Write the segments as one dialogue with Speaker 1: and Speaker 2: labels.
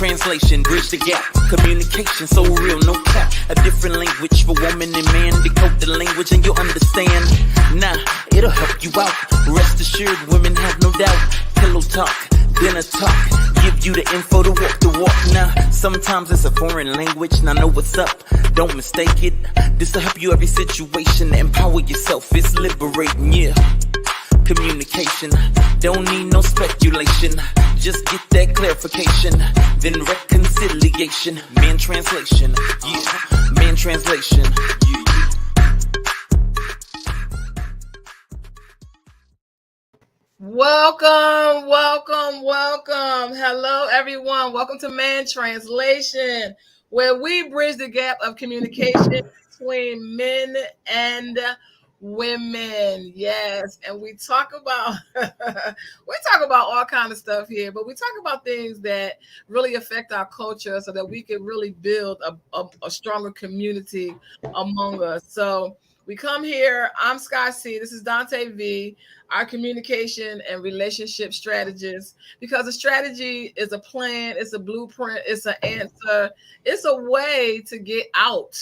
Speaker 1: translation, bridge the gap. Communication so real, no cap. A different language for woman and man. Decode the language and you'll understand. Nah, it'll help you out. Rest assured, women have no doubt. Pillow talk, dinner talk. Give you the info to walk the walk. Now, sometimes it's a foreign language. Now know what's up, don't mistake it. This'll help you every situation. Empower yourself, it's liberating, yeah. Communication, don't need no speculation. Just get that clarification, then reconciliation. Man translation, yeah. Man translation, yeah.
Speaker 2: Welcome. Hello, everyone. Welcome to Man Translation, where we bridge the gap of communication between men and women. Yes, and we talk about all kind of stuff here, but we talk about things that really affect our culture, so that we can really build a stronger community among us. So we come here. I'm Sky C. This is Dante V, our communication and relationship strategist, because a strategy is a plan, it's a blueprint, it's an answer, it's a way to get out.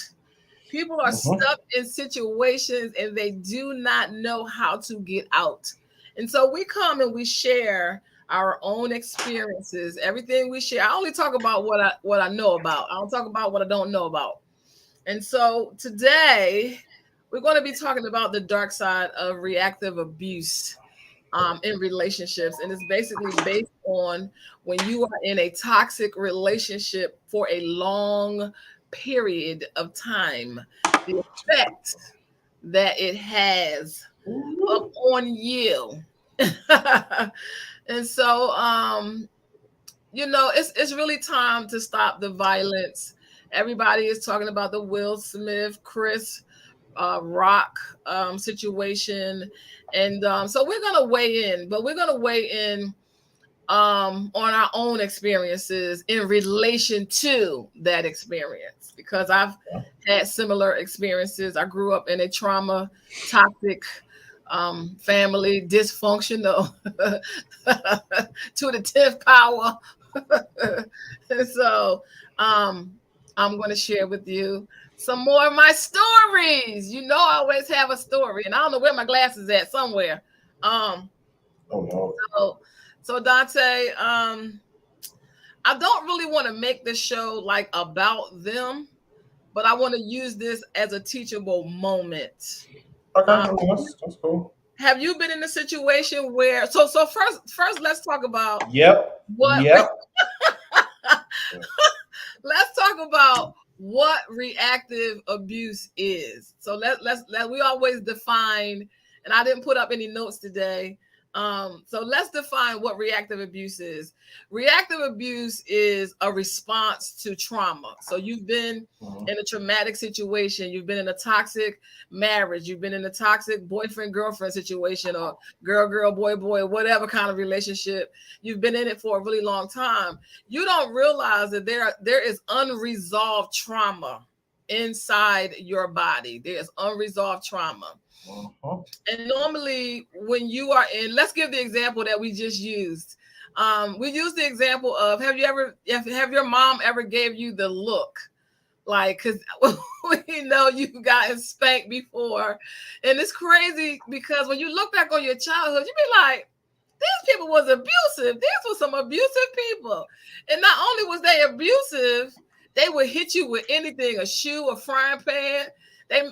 Speaker 2: People are stuck in situations and they do not know how to get out. And so we come and we share our own experiences. Everything we share, I only talk about what I know about. I don't talk about what I don't know about. And so today we're going to be talking about the dark side of reactive abuse in relationships. And it's basically based on when you are in a toxic relationship for a long period of time, the effect that it has upon you. And so, it's really time to stop the violence. Everybody is talking about the Will Smith, Chris Rock situation. And so we're going to weigh in, but we're going to weigh in on our own experiences in relation to that experience, because I've had similar experiences. I grew up in a trauma, toxic family, dysfunctional to the 10th power. And so I'm going to share with you some more of my stories. You know, I always have a story, and I don't know where my glasses at, somewhere. So Dante, I don't really want to make this show like about them, but I want to use this as a teachable moment.
Speaker 3: Okay, that's cool.
Speaker 2: Have you been in a situation where? So first, let's talk about.
Speaker 3: Yep.
Speaker 2: Let's talk about what reactive abuse is. So let we always define, and I didn't put up any notes today. So let's define what reactive abuse is. Reactive abuse is a response to trauma. So you've been in a traumatic situation, you've been in a toxic marriage, you've been in a toxic boyfriend-girlfriend situation, or girl, boy, whatever kind of relationship. You've been in it for a really long time. You don't realize that there is unresolved trauma inside your body. There's unresolved trauma. And normally when you are in, let's give the example that we just used. We used the example of, have your mom ever gave you the look? Like, because we know you've gotten spanked before. And it's crazy because when you look back on your childhood, you be like, these people was abusive. These were some abusive people. And not only was they abusive, they would hit you with anything, a shoe, a frying pan.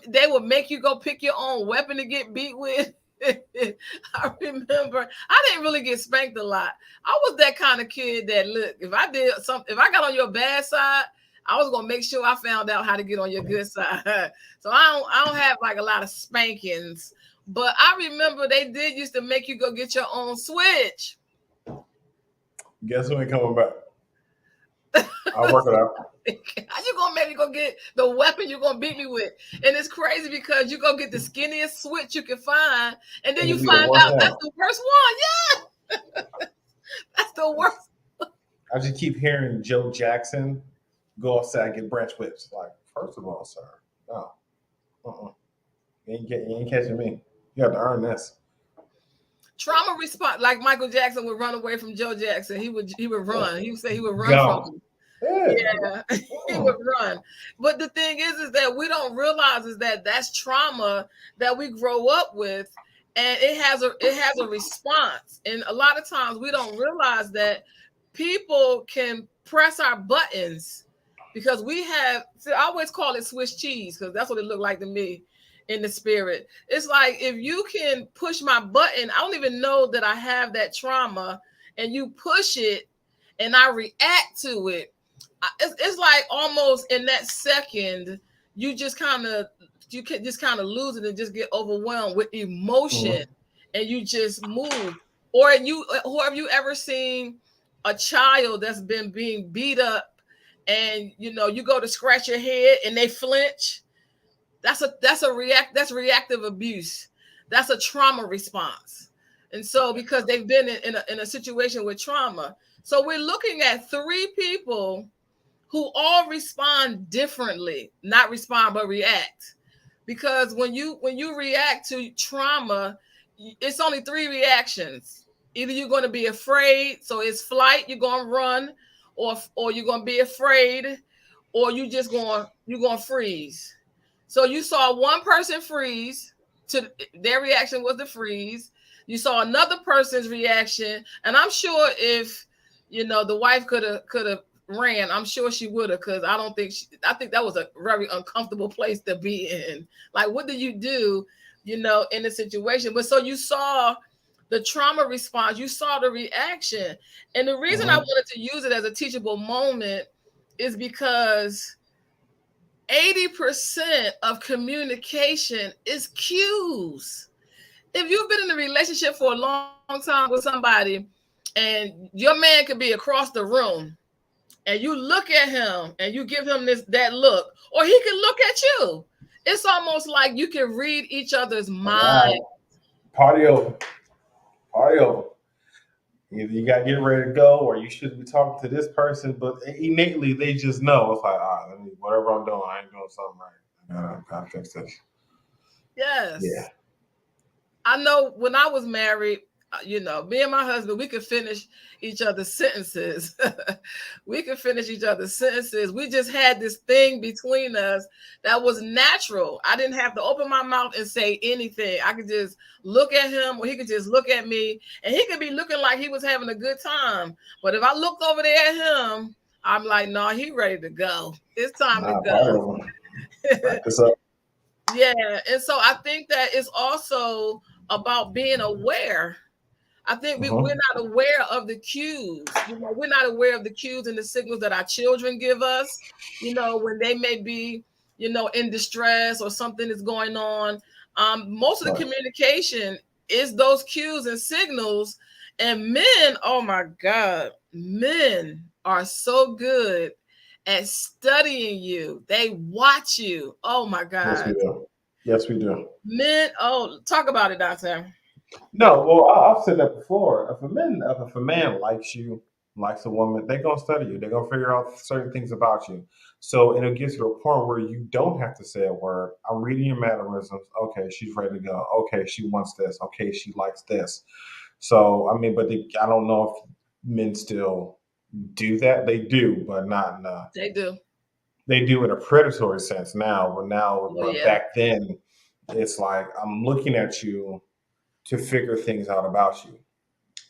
Speaker 2: They would make you go pick your own weapon to get beat with. I remember I didn't really get spanked a lot. I was that kind of kid that, look, if I got on your bad side, I was gonna make sure I found out how to get on your good side. So I don't have like a lot of spankings, but I remember they did used to make you go get your own switch.
Speaker 3: Guess who ain't coming back? I'll work it out.
Speaker 2: How you gonna make me go get the weapon you're gonna beat me with? And it's crazy because you go get the skinniest switch you can find, and then you find out that's the worst one. Yeah, that's the worst.
Speaker 3: I just keep hearing Joe Jackson go outside and get branch whips. Like, first of all, sir, no, you ain't catching me. You have to earn this.
Speaker 2: Trauma response, like Michael Jackson would run away from Joe Jackson. He would run. He would say he would run from him.
Speaker 3: ahead.
Speaker 2: Yeah, he would run. But the thing is that we don't realize is that that's trauma that we grow up with, and it has a response. And a lot of times we don't realize that people can press our buttons because we have. See, I always call it Swiss cheese because that's what it looked like to me in the spirit. It's like if you can push my button, I don't even know that I have that trauma, and you push it, and I react to it. It's like almost in that second you just kind of you can just kind of lose it and just get overwhelmed with emotion, and you just move. Or have you ever seen a child that's been being beat up, and you go to scratch your head and they flinch? That's reactive abuse. That's a trauma response. And so because they've been in a situation with trauma, so we're looking at three people who all respond differently, not respond but react. Because when you react to trauma, it's only three reactions. Either you're going to be afraid, so it's flight, you're going to run, or you're going to be afraid, or you're going to freeze. So you saw one person freeze, to their reaction was to freeze. You saw another person's reaction, and I'm sure if the wife could have ran, I'm sure she would have, because I think that was a very uncomfortable place to be in. Like, what do you do, in a situation? But so you saw the trauma response, you saw the reaction. And the reason I wanted to use it as a teachable moment is because 80% of communication is cues. If you've been in a relationship for a long time with somebody, and your man could be across the room, and you look at him and you give him that look, or he can look at you, it's almost like you can read each other's mind.
Speaker 3: Wow. Party over. Party over. Either you got to get ready to go, or you shouldn't be talking to this person. But innately, they just know. It's like, all right, whatever I'm doing, I ain't doing something right. I gotta fix this.
Speaker 2: Yes.
Speaker 3: Yeah.
Speaker 2: I know when I was married, me and my husband, we could finish each other's sentences. We could finish each other's sentences. We just had this thing between us that was natural. I didn't have to open my mouth and say anything. I could just look at him, or he could just look at me, and he could be looking like he was having a good time. But if I looked over there at him, I'm like, no, he ready to go. It's time to go. Yeah. And so I think that it's also about being aware. I think we're not aware of the cues. We're not aware of the cues and the signals that our children give us, when they may be, in distress or something is going on. Most of the communication is those cues and signals. And men, oh my God, men are so good at studying you. They watch you. Oh my God.
Speaker 3: Yes, we do. Yes, we do.
Speaker 2: Men, talk about it, Doctor.
Speaker 3: No, well, I've said that before. If a man likes you, likes a woman, they're gonna study you. They're gonna figure out certain things about you. So it'll get to a point where you don't have to say a word. I'm reading your mannerisms. Okay, she's ready to go. Okay, she wants this. Okay, she likes this. So I don't know if men still do that. They do, but not in a,
Speaker 2: They do.
Speaker 3: they do in a predatory sense now. But
Speaker 2: Yeah.
Speaker 3: back then, it's like I'm looking at you to figure things out about you,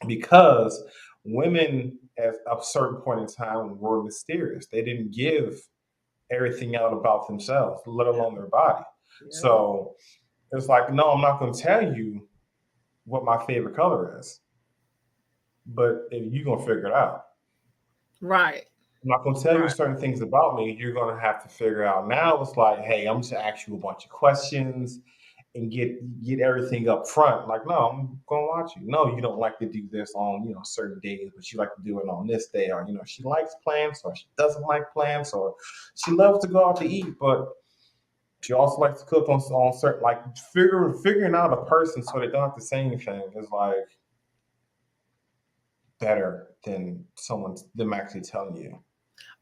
Speaker 3: because women at a certain point in time were mysterious. They didn't give everything out about themselves, let alone their body.
Speaker 2: Yeah.
Speaker 3: So it's like, no, I'm not going to tell you what my favorite color is, but if you're going to figure it out.
Speaker 2: Right.
Speaker 3: I'm not going to tell you certain things about me. You're going to have to figure out. Now it's like, hey, I'm just ask you a bunch of questions and get everything up front. Like, no, I'm gonna watch you. No, you don't like to do this on certain days, but you like to do it on this day. Or she likes plants, or she doesn't like plants, or she loves to go out to eat, but she also likes to cook on certain, like, figuring out a person so they don't have to say anything is like better than them actually telling you.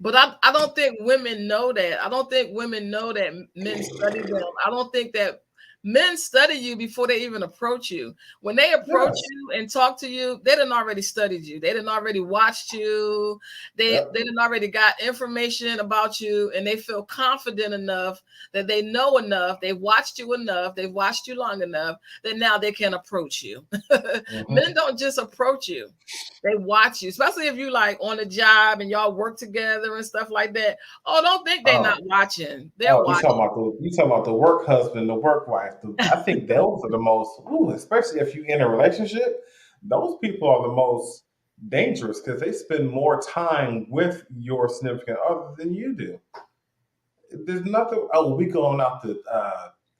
Speaker 2: But I don't think women know that. I don't think women know that men study them. I don't think that Men study you before they even approach you. When they approach
Speaker 3: Yes.
Speaker 2: you and talk to you, they done already studied you. They done already watched you.
Speaker 3: Yep.
Speaker 2: They done already got information about you, and they feel confident enough that they know enough. They've watched you enough. They've watched you long enough that now they can approach you. Men don't just approach you. They watch you, especially if you like on a job and y'all work together and stuff like that. Oh, don't think they're
Speaker 3: Oh,
Speaker 2: not watching. They're
Speaker 3: oh,
Speaker 2: watching.
Speaker 3: you talking about the work husband, the work wife. I think those are the most, especially if you in a relationship, those people are the most dangerous because they spend more time with your significant other than you do. There's nothing. Oh, we going out to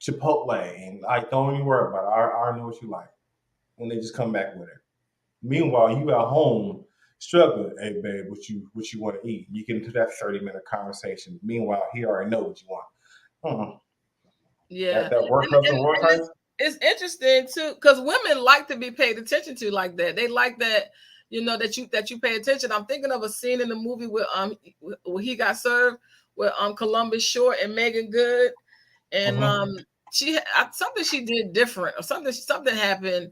Speaker 3: Chipotle, and I don't even worry about it. I already know what you like, and they just come back with it. Meanwhile, you at home struggling. Hey, babe, what you want to eat? You get into that 30-minute conversation. Meanwhile, he already know what you want.
Speaker 2: Yeah.
Speaker 3: That work husband, work
Speaker 2: And
Speaker 3: wife.
Speaker 2: it's interesting too, because women like to be paid attention to like that. They like that, that you pay attention. I'm thinking of a scene in the movie where He Got Served with Columbus Short and Megan Good, and something she did different, or something happened,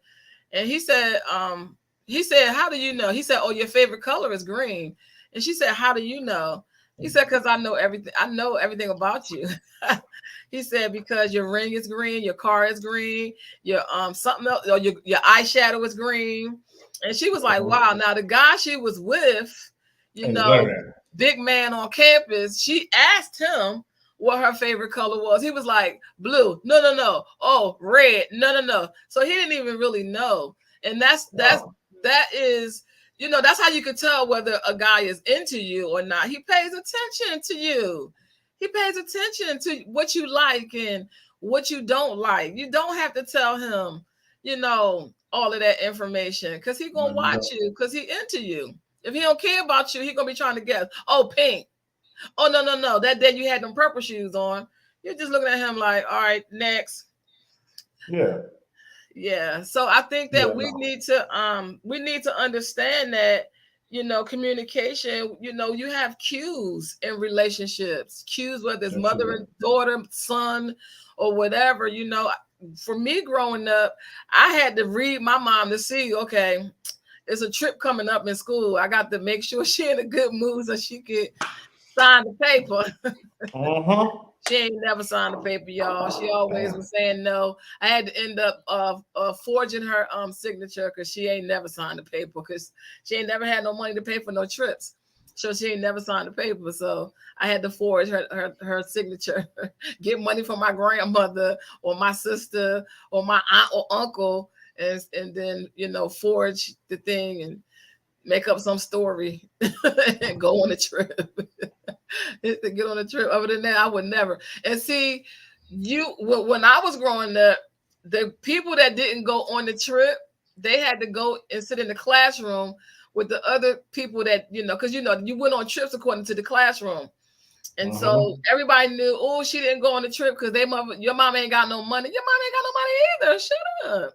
Speaker 2: and he said, how do you know? He said, oh, your favorite color is green, and she said, how do you know? He said, because I know everything. I know everything about you. He said, because your ring is green, your car is green, your something else, or your eyeshadow is green. And she was like, wow. Now the guy she was with, big man on campus, she asked him what her favorite color was. He was like, blue. No. Oh, red. No. So he didn't even really know. And that is, that's how you can tell whether a guy is into you or not. He pays attention to you. He pays attention to what you like and what you don't like. You don't have to tell him, all of that information, because he's gonna watch you because he into you. If he don't care about you, he gonna be trying to guess. Oh, pink. Oh, no. That day you had them purple shoes on. You're just looking at him like, all right, next. Yeah. So I think that we need to understand that, communication, you have cues in relationships, cues, whether it's mother and daughter, son, or whatever. For me growing up, I had to read my mom to see, okay, there's a trip coming up in school. I got to make sure she in a good mood so she could sign the paper. She ain't never signed the paper, y'all. She always was saying no. I had to end up forging her signature because she ain't never signed the paper, because she ain't never had no money to pay for no trips. So she ain't never signed the paper. So I had to forge her signature, get money from my grandmother or my sister or my aunt or uncle, and then forge the thing and make up some story and go on a trip. To get on a trip. Other than that, I would never. And see, when I was growing up, the people that didn't go on the trip, they had to go and sit in the classroom with the other people that, because you went on trips according to the classroom. And so everybody knew, oh, she didn't go on the trip because your mom ain't got no money. Your mom ain't got no money either. Shut up.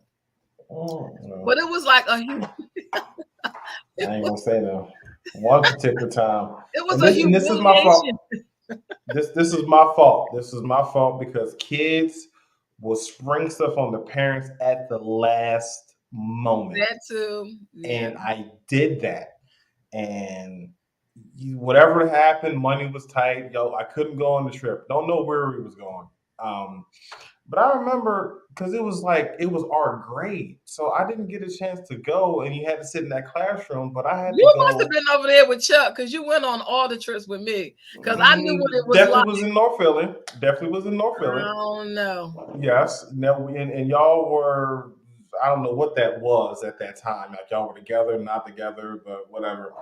Speaker 2: No. But it was like I
Speaker 3: ain't gonna say no. One particular time.
Speaker 2: It was a humiliation.
Speaker 3: This is my fault. This is my fault. This is my fault because kids will spring stuff on the parents at the last moment.
Speaker 2: That too.
Speaker 3: Yeah. And I did that. And whatever happened, money was tight. I couldn't go on the trip. Don't know where we was going. But I remember because it was our grade. So I didn't get a chance to go, and you had to sit in that classroom, but I had to go.
Speaker 2: You must have been over there with Chuck because you went on all the trips with me. Because I knew what it was
Speaker 3: definitely
Speaker 2: like.
Speaker 3: Was in North Philly. Definitely was in North Philly.
Speaker 2: I don't know.
Speaker 3: Yes. And y'all were, I don't know what that was at that time. Like y'all were together, not together, but whatever.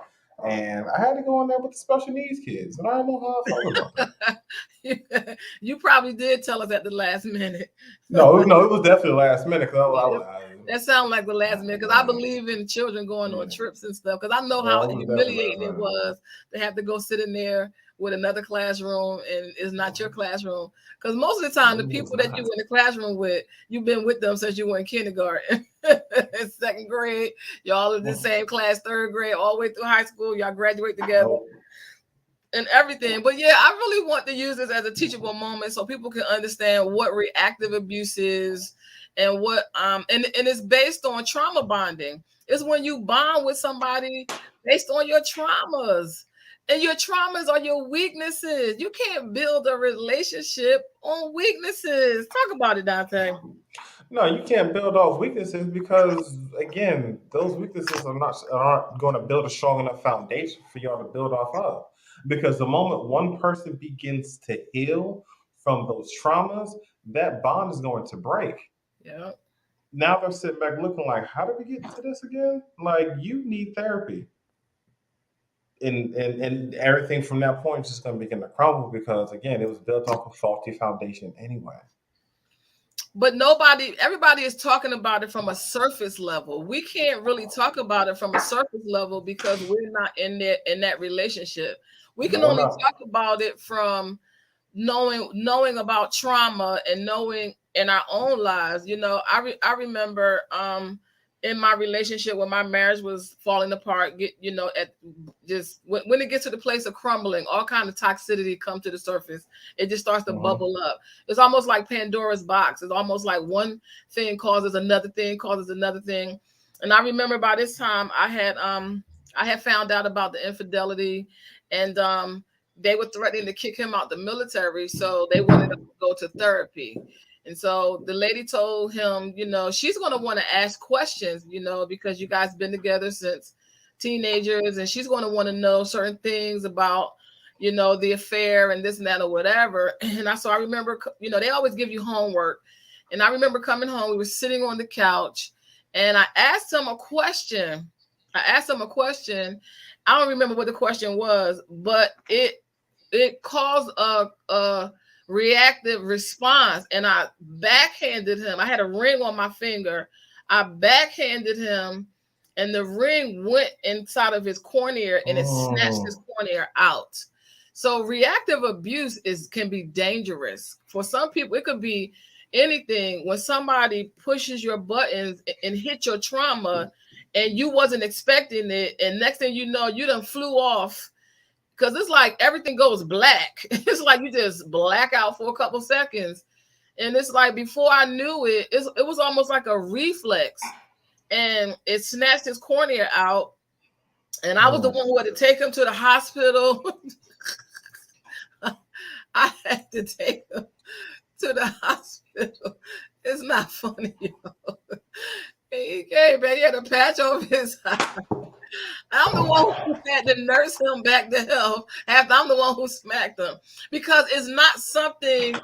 Speaker 3: And I had to go in there with the special needs kids, and I don't know how I felt about
Speaker 2: that. You probably did tell us at the last minute.
Speaker 3: No, it was definitely last minute.
Speaker 2: That sounds like the last minute, because I believe in children going on trips and stuff, because I know how humiliating it was to have to go sit in there with another classroom and it's not your classroom. Because most of the time, the people that you in the classroom with, you've been with them since you were in kindergarten. In second grade, y'all in the same class, third grade, all the way through high school, y'all graduate together. and everything. But yeah, I really want to use this as a teachable moment so people can understand what reactive abuse is and what and it's based on trauma bonding. It's when you bond with somebody based on your traumas. And your traumas are your weaknesses. You can't build a relationship on weaknesses. Talk about it, Dante.
Speaker 3: No, you can't build off weaknesses because again, those weaknesses aren't going to build a strong enough foundation for y'all to build off of. Because the moment one person begins to heal from those traumas, that bond is going to break.
Speaker 2: Yeah.
Speaker 3: Now they're sitting back looking like, how did we get into this again? Like you need therapy. And everything from that point is just going to begin to crumble because again, it was built off a faulty foundation anyway.
Speaker 2: But everybody is talking about it from a surface level. We can't really talk about it from a surface level because we're not in that relationship. We can only talk about it from knowing about trauma and knowing in our own lives. You know, I remember in my relationship when my marriage was falling apart, at just when it gets to the place of crumbling, all kind of toxicity come to the surface. It just starts to bubble up. It's almost like Pandora's box. It's almost like one thing causes another thing, And I remember by this time I had found out about the infidelity, and they were threatening to kick him out the military, so they wanted him to go to therapy. And so the lady told him, she's going to want to ask questions, because you guys been together since teenagers, and she's going to want to know certain things about, the affair and this and that or whatever. And I remember, they always give you homework. And I remember coming home, we were sitting on the couch, and I asked him a question. I don't remember what the question was, but it caused a reactive response, and I backhanded him. I had a ring on my finger. I backhanded him, and the ring went inside of his cornea, and it snatched his cornea out. So reactive abuse can be dangerous. For some people, it could be anything. When somebody pushes your buttons and hit your trauma, and you wasn't expecting it, and next thing you know, you done flew off. Because it's like everything goes black. It's like you just black out for a couple seconds. And it's like before I knew it, it was almost like a reflex. And it snatched his cornea out. And I was the one who had to take him to the hospital. I had to take him to the hospital. It's not funny, He came back, he had a patch over his eye. I'm the one who had to nurse him back to health after I'm the one who smacked him. Because it's not something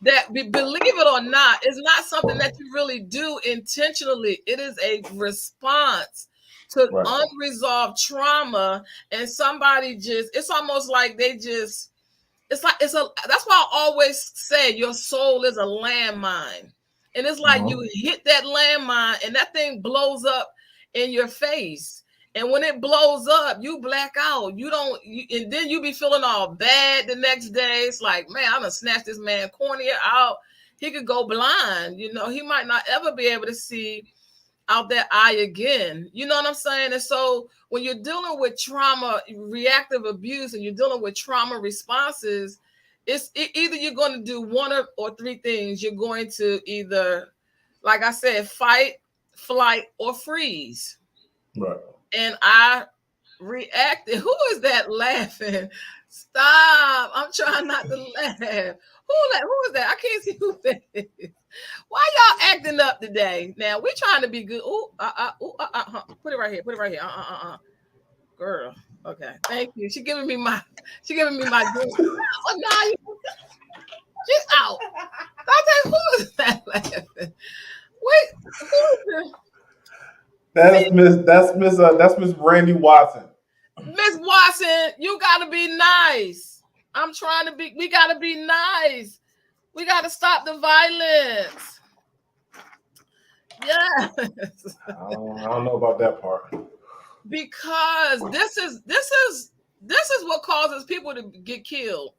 Speaker 2: that, believe it or not, it's not something that you really do intentionally. It is a response to unresolved trauma. And somebody it's almost like that's why I always say your soul is a landmine. And it's like you hit that landmine and that thing blows up in your face. And when it blows up, you black out. And then you be feeling all bad the next day. It's like, man, I'm gonna snatch this man cornea out. He could go blind. He might not ever be able to see out that eye again. You know what I'm saying? And so when you're dealing with trauma, reactive abuse, and you're dealing with trauma responses, either you're going to do one or three things. You're going to either, like I said, fight, flight, or freeze.
Speaker 3: Right.
Speaker 2: And I reacted. Who is that laughing? Stop. I'm trying not to laugh. Who is that? I can't see who that is. Why y'all acting up today? Now we trying to be good. Put it right here. Girl. Okay. Thank you. She giving me my drink. She's out. Dante, who is that laughing? Wait, who is this?
Speaker 3: That's Miss Brandy Watson.
Speaker 2: Miss Watson, you gotta be nice. We gotta be nice. We gotta stop the violence. Yes.
Speaker 3: I don't know about that part.
Speaker 2: Because this is what causes people to get killed.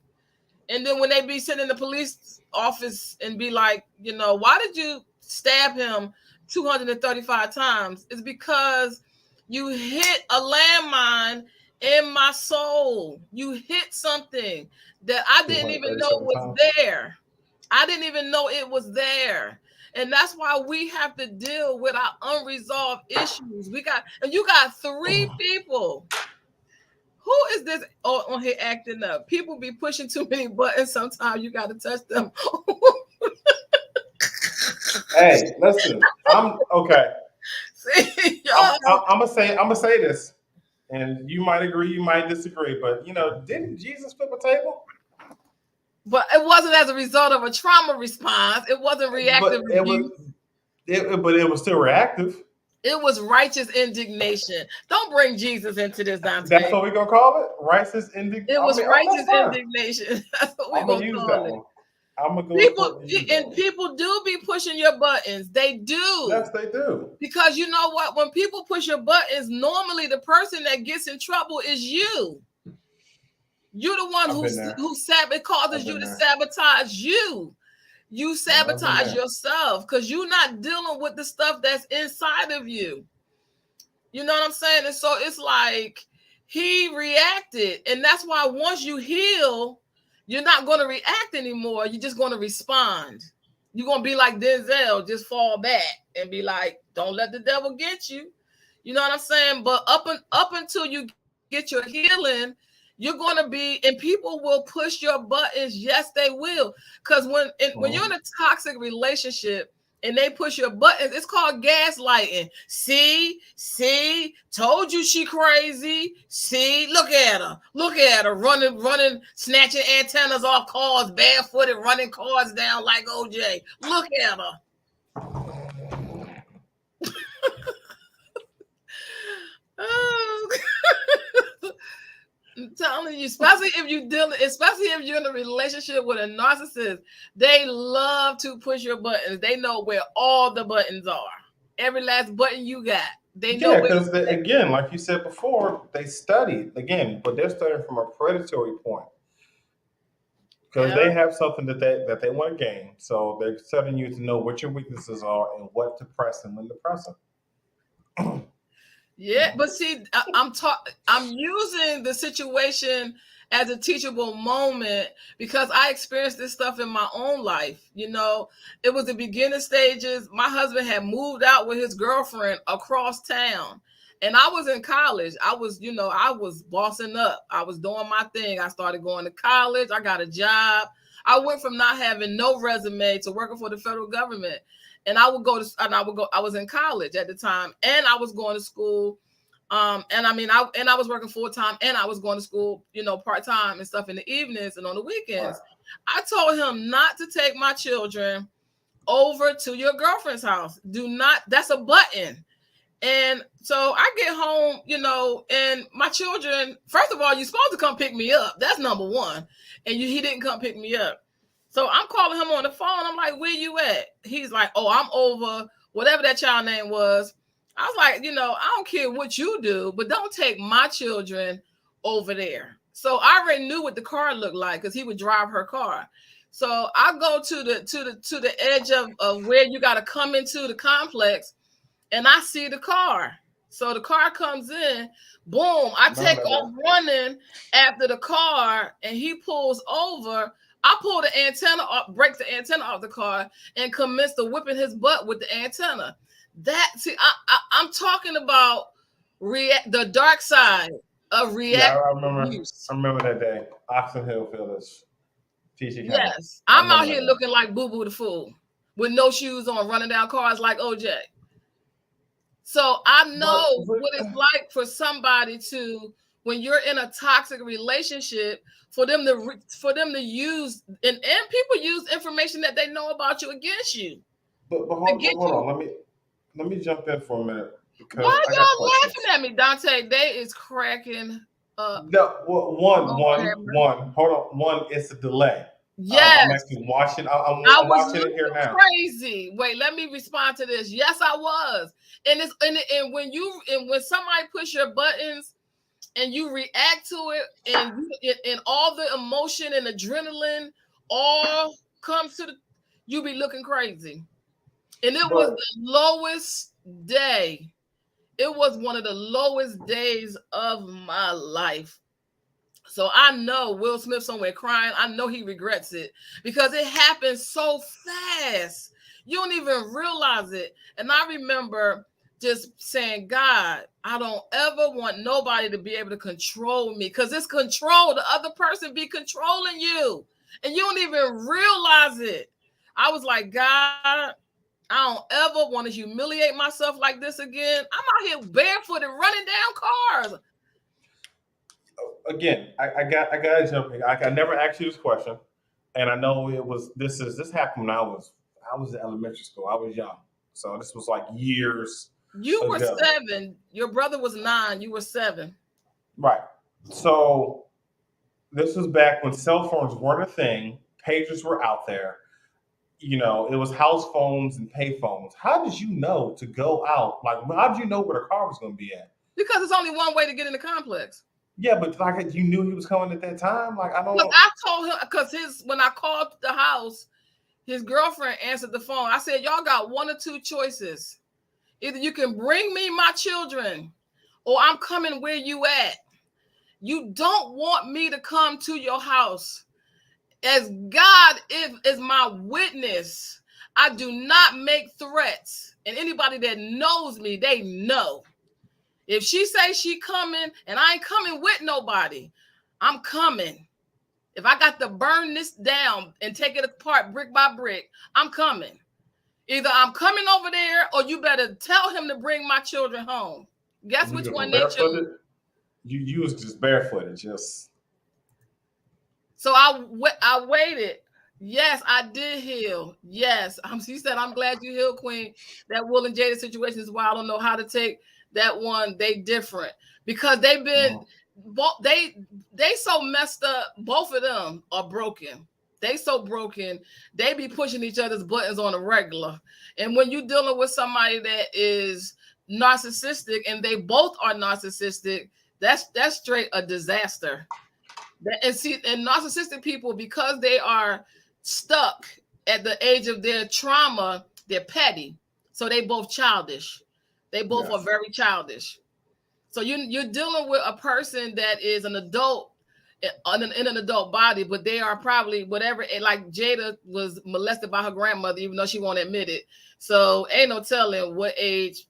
Speaker 2: And then when they be sitting in the police office and be like, why did you stab him 235 times? It's because you hit a landmine in my soul. You hit something that I didn't even know was there. I didn't even know it was there. And that's why we have to deal with our unresolved issues. And you got 3 people. Who is this on here acting up? People be pushing too many buttons. Sometimes you got to touch them.
Speaker 3: Hey, listen, I'm okay.
Speaker 2: See,
Speaker 3: I'm gonna say this, and you might agree, you might disagree, but didn't Jesus flip a table?
Speaker 2: But it wasn't as a result of a trauma response. It wasn't reactive.
Speaker 3: But it was still reactive.
Speaker 2: It was righteous indignation. Don't bring Jesus into this, Dante.
Speaker 3: That's what we're gonna call it. Righteous indignation.
Speaker 2: It was righteous indignation. That's what we're gonna use that one.
Speaker 3: I'm gonna go.
Speaker 2: People do be pushing your buttons. They do.
Speaker 3: Yes, they do.
Speaker 2: Because you know what? When people push your buttons, normally the person that gets in trouble is you. You're the one it causes you to sabotage you. You sabotage yourself because you're not dealing with the stuff that's inside of you. You know what I'm saying? And so it's like he reacted. And that's why once you heal, you're not going to react anymore. You're just going to respond. You're going to be like Denzel, just fall back and be like, don't let the devil get you. You know what I'm saying? But up until you get your healing, you're going to be, and people will push your buttons. Yes, they will. Because when you're in a toxic relationship and they push your buttons, it's called gaslighting. See, told you she crazy. See, look at her running, snatching antennas off cars, barefooted, running cars down like OJ. Look at her. Oh. I'm telling you, especially if you're in a relationship with a narcissist, they love to push your buttons. They know where all the buttons are. Every last button you got. They know.
Speaker 3: Yeah, because again, like you said before, they studied again, but they're studying from a predatory point. Because they have something that they want to gain. So they're studying you to know what your weaknesses are and what to press and when to press them.
Speaker 2: Yeah, but see, I'm using the situation as a teachable moment because I experienced this stuff in my own life. You know, it was the beginning stages. My husband had moved out with his girlfriend across town. And I was in college. I was bossing up. I was doing my thing. I started going to college. I got a job. I went from not having no resume to working for the federal government. And I was in college at the time, and I was going to school. I was working full time, and I was going to school, part time and stuff in the evenings and on the weekends. I told him not to take my children over to your girlfriend's house. Do not. That's a button. And so I get home, and my children. First of all, you're supposed to come pick me up. That's number one. And he didn't come pick me up. So I'm calling him on the phone. I'm like, where you at? He's like, oh, I'm over whatever that child name was. I was like, I don't care what you do, but don't take my children over there. So I already knew what the car looked like because he would drive her car. So I go to the edge of where you got to come into the complex, and I see the car. So the car comes in, boom, I take off running after the car, and he pulls over. I pull the antenna off, break the antenna off the car, and commence to whipping his butt with the antenna. I'm talking about the dark side of reactive abuse.
Speaker 3: I remember that day. Oxon Hill Village.
Speaker 2: Yes. I'm out here looking like Boo Boo the Fool with no shoes on, running down cars like OJ. So I know what it's like for somebody to, when you're in a toxic relationship, for them to use and people use information that they know about you against you.
Speaker 3: But hold on, let me jump in for a minute.
Speaker 2: Why y'all laughing at me, Dante? They is cracking up.
Speaker 3: No, one. Hold on. One, it's a delay.
Speaker 2: Yes.
Speaker 3: I'm actually watching. I'm watching it here now.
Speaker 2: Crazy. Wait, let me respond to this. Yes, I was. And when somebody push your buttons and you react to it, and all the emotion and adrenaline all comes to you be looking crazy. And it was the lowest day. it was one of the lowest days of my life. So I know Will Smith somewhere crying. I know he regrets it because it happened so fast. You don't even realize it. And I remember just saying, God, I don't ever want nobody to be able to control me because it's control. The other person be controlling you and you don't even realize it. I was like, God, I don't ever want to humiliate myself like this again. I'm out here barefooted running down cars.
Speaker 3: Again, I got to jump in. I never asked you this question, and I know this happened when I was in elementary school. I was young, so this was like years
Speaker 2: You were
Speaker 3: ago.
Speaker 2: 7. Your brother was 9. You were 7.
Speaker 3: Right. So this was back when cell phones weren't a thing. Pagers were out there. It was house phones and pay phones. How did you know to go out? Like, how did you know where the car was going to be at?
Speaker 2: Because it's only one way to get in the complex.
Speaker 3: Yeah, but like you knew he was coming at that time. Like, I don't know.
Speaker 2: I told him because when I called the house, his girlfriend answered the phone. I said, y'all got one or two choices. Either you can bring me my children or I'm coming where you at. You don't want me to come to your house. As God is my witness, I do not make threats. And anybody that knows me, they know. If she say she coming and I ain't coming with nobody, I'm coming. If I got to burn this down and take it apart brick by brick, I'm coming. Either I'm coming over there or you better tell him to bring my children home. Guess which one they choose?
Speaker 3: You was just barefooted, just.
Speaker 2: So I waited. Yes, I did heal. Yes. She said, I'm glad you healed, Queen. That Will and Jada situation is why I don't know how to take that one. They different because they've been they so messed up. Both of them are broken. They so broken. They be pushing each other's buttons on a regular. And when you're dealing with somebody that is narcissistic and they both are narcissistic, that's straight a disaster. And narcissistic people, because they are stuck at the age of their trauma, they're petty. So they both childish. They both are very childish. So you're dealing with a person that is an adult in an adult body, but they are probably whatever. Like Jada was molested by her grandmother, even though she won't admit it. So ain't no telling what age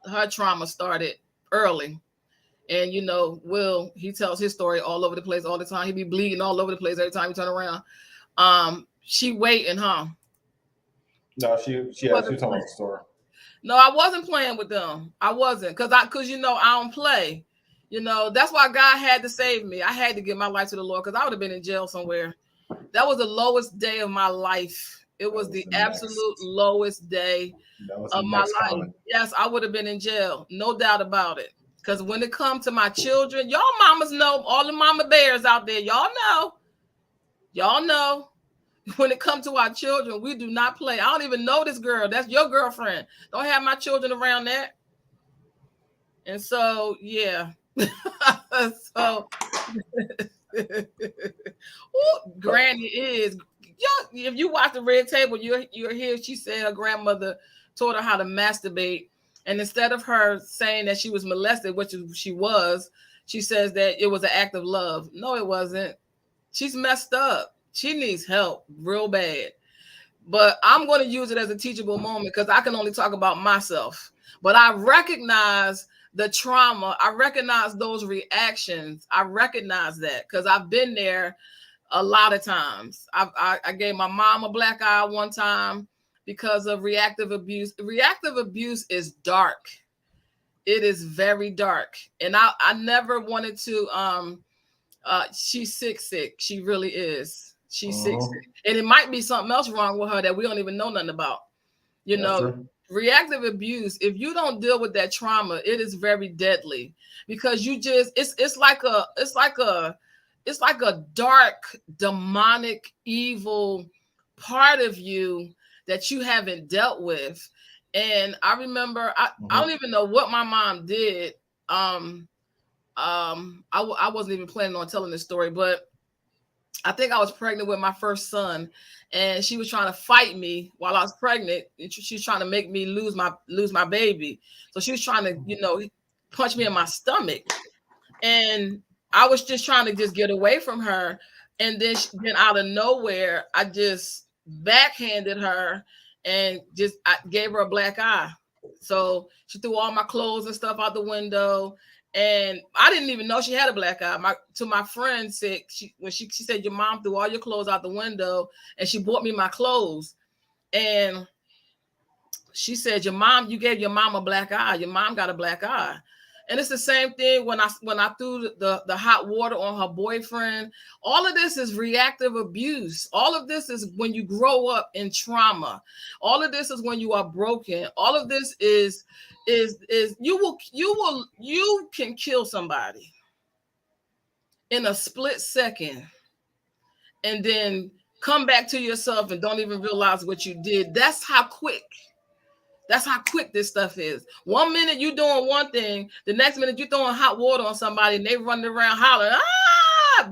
Speaker 2: her trauma started early. And Will, he tells his story all over the place all the time. He be bleeding all over the place every time he turn around. She waiting, huh?
Speaker 3: No, she talking about the story.
Speaker 2: No, I wasn't playing with them. I wasn't, because I don't play. That's why God had to save me. I had to give my life to the Lord because I would have been in jail somewhere. That was the lowest day of my life. It was the absolute lowest day of my life. Yes, I would have been in jail. No doubt about it. Because when it comes to my children, y'all mamas know, all the mama bears out there, y'all know. When it comes to our children, we do not play. I don't even know this girl. That's your girlfriend. Don't have my children around that. And so, yeah. So, Granny is, if you watch the Red Table, you'll hear she said her grandmother taught her how to masturbate. And instead of her saying that she was molested, which she was, she says that it was an act of love. No, it wasn't. She's messed up. She needs help real bad. But I'm going to use it as a teachable moment because I can only talk about myself. But I recognize the trauma. I recognize those reactions. I recognize that because I've been there a lot of times. I gave my mom a black eye one time because of reactive abuse. Reactive abuse is dark. It is very dark. And I never wanted to, she's sick. She really is. She's sick. And it might be something else wrong with her that we don't even know nothing about. Reactive abuse, if you don't deal with that trauma, it is very deadly because it's like a dark, demonic, evil part of you that you haven't dealt with. And I remember, I don't even know what my mom did. I wasn't even planning on telling this story, but I think I was pregnant with my first son, and she was trying to fight me while I was pregnant. She was trying to make me lose my baby. So she was trying to, punch me in my stomach, and I was just trying to just get away from her. And then out of nowhere, I just backhanded her and I gave her a black eye. So she threw all my clothes and stuff out the window. And I didn't even know she had a black eye. My friend said she said your mom threw all your clothes out the window, and she bought me my clothes. And she said you gave your mom a black eye. Your mom got a black eye. And it's the same thing when I threw the hot water on her boyfriend. All of this is reactive abuse. All of this is when you grow up in trauma. All of this is when you are broken. All of this is you can kill somebody in a split second and then come back to yourself and don't even realize what you did. That's how quick this stuff is. 1 minute you doing one thing, the next minute you throwing hot water on somebody and they running around hollering,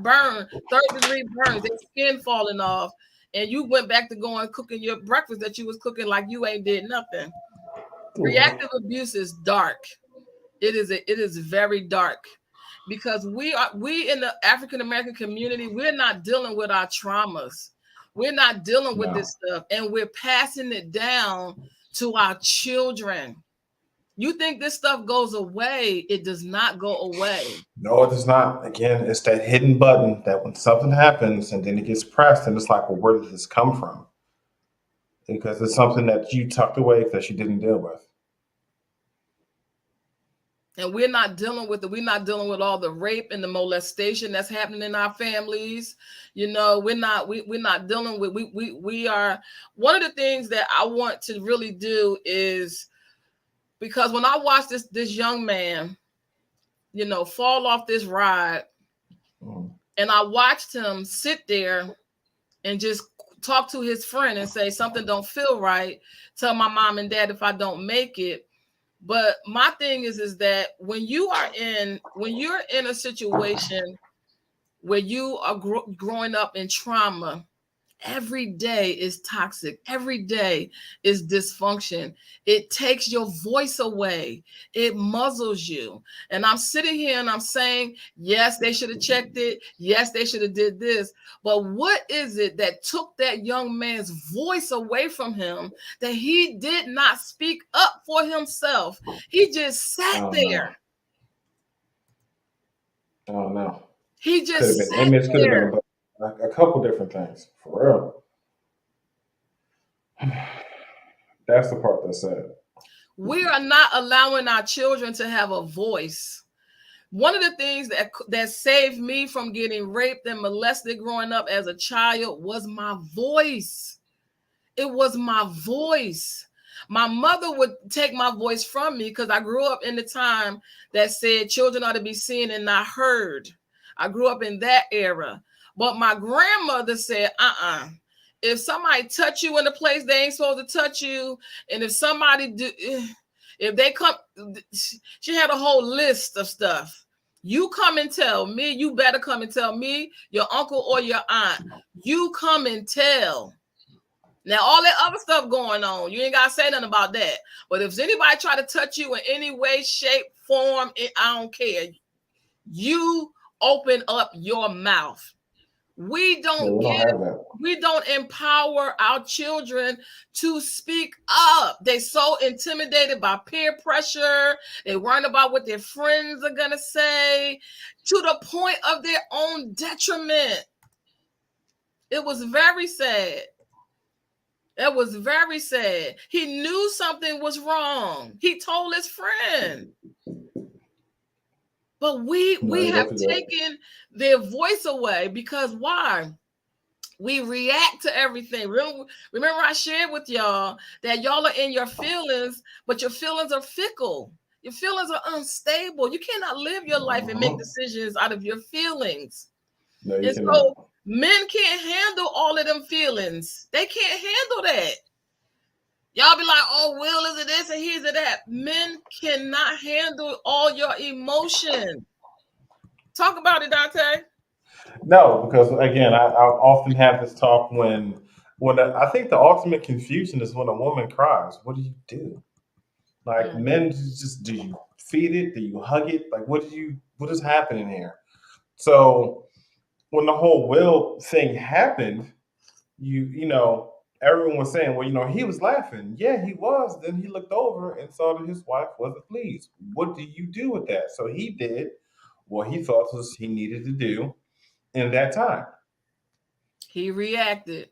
Speaker 2: burn, 3rd-degree burns, their skin falling off, and you went back to going cooking your breakfast that you was cooking like you ain't did nothing. Reactive abuse is dark. It is very dark, because we in the African American community, we're not dealing with our traumas. We're not dealing with this stuff, and we're passing it down to our children. You think this stuff goes away? It does not go away.
Speaker 3: No, it does not. Again, it's that hidden button that when something happens and then it gets pressed, and it's like, well, where did this come from? Because it's something that you tucked away that you didn't deal with.
Speaker 2: And we're not dealing with all the rape and the molestation that's happening in our families. We're not dealing with, we are, one of the things that I want to really do is, because when I watch this young man, fall off this ride, and I watched him sit there and just talk to his friend and say, something don't feel right, tell my mom and dad if I don't make it. But my thing is that when you're in a situation where you are growing up in trauma, every day is toxic. Every day is dysfunction. It takes your voice away. It muzzles you. And I'm sitting here and I'm saying, yes, they should have checked it. Yes, they should have did this. But what is it that took that young man's voice away from him, that he did not speak up for himself? He just sat there.
Speaker 3: I don't know.
Speaker 2: He just sat there.
Speaker 3: A couple different things, for real. That's the part that's sad.
Speaker 2: We are not allowing our children to have a voice. One of the things that saved me from getting raped and molested growing up as a child was my voice. It was my voice. My mother would take my voice from me because I grew up in the time that said children are to be seen and not heard. I grew up in that era. But my grandmother said, if somebody touch you in a place they ain't supposed to touch you, and if they come, she had a whole list of stuff. You come and tell me, you better come and tell me, your uncle or your aunt. You come and tell. Now, all that other stuff going on, you ain't got to say nothing about that. But if anybody try to touch you in any way, shape, form, I don't care. You open up your mouth. We don't empower our children to speak up. They're so intimidated by peer pressure. They worry about what their friends are going to say, to the point of their own detriment. It was very sad. It was very sad. He knew something was wrong. He told his friend. But we have taken their voice away, because why? We react to everything. Remember I shared with y'all that y'all are in your feelings, but your feelings are fickle. Your feelings are unstable. You cannot live your life and make decisions out of your feelings.
Speaker 3: No, you cannot.
Speaker 2: So men can't handle all of them feelings. They can't handle that. Y'all be like, oh, Will is it this and he's it that. Men cannot handle all your emotion. Talk about it, Dante.
Speaker 3: No, because again, I often have this talk I think the ultimate confusion is when a woman cries. What do you do? Like
Speaker 2: Mm.
Speaker 3: men, just do you feed it? Do you hug it? Like what is happening here? So when the whole will thing happened, everyone was saying, well, he was laughing. Yeah, he was. Then he looked over and saw that his wife wasn't pleased. What do you do with that? So he did what he thought was he needed to do in that time.
Speaker 2: He reacted.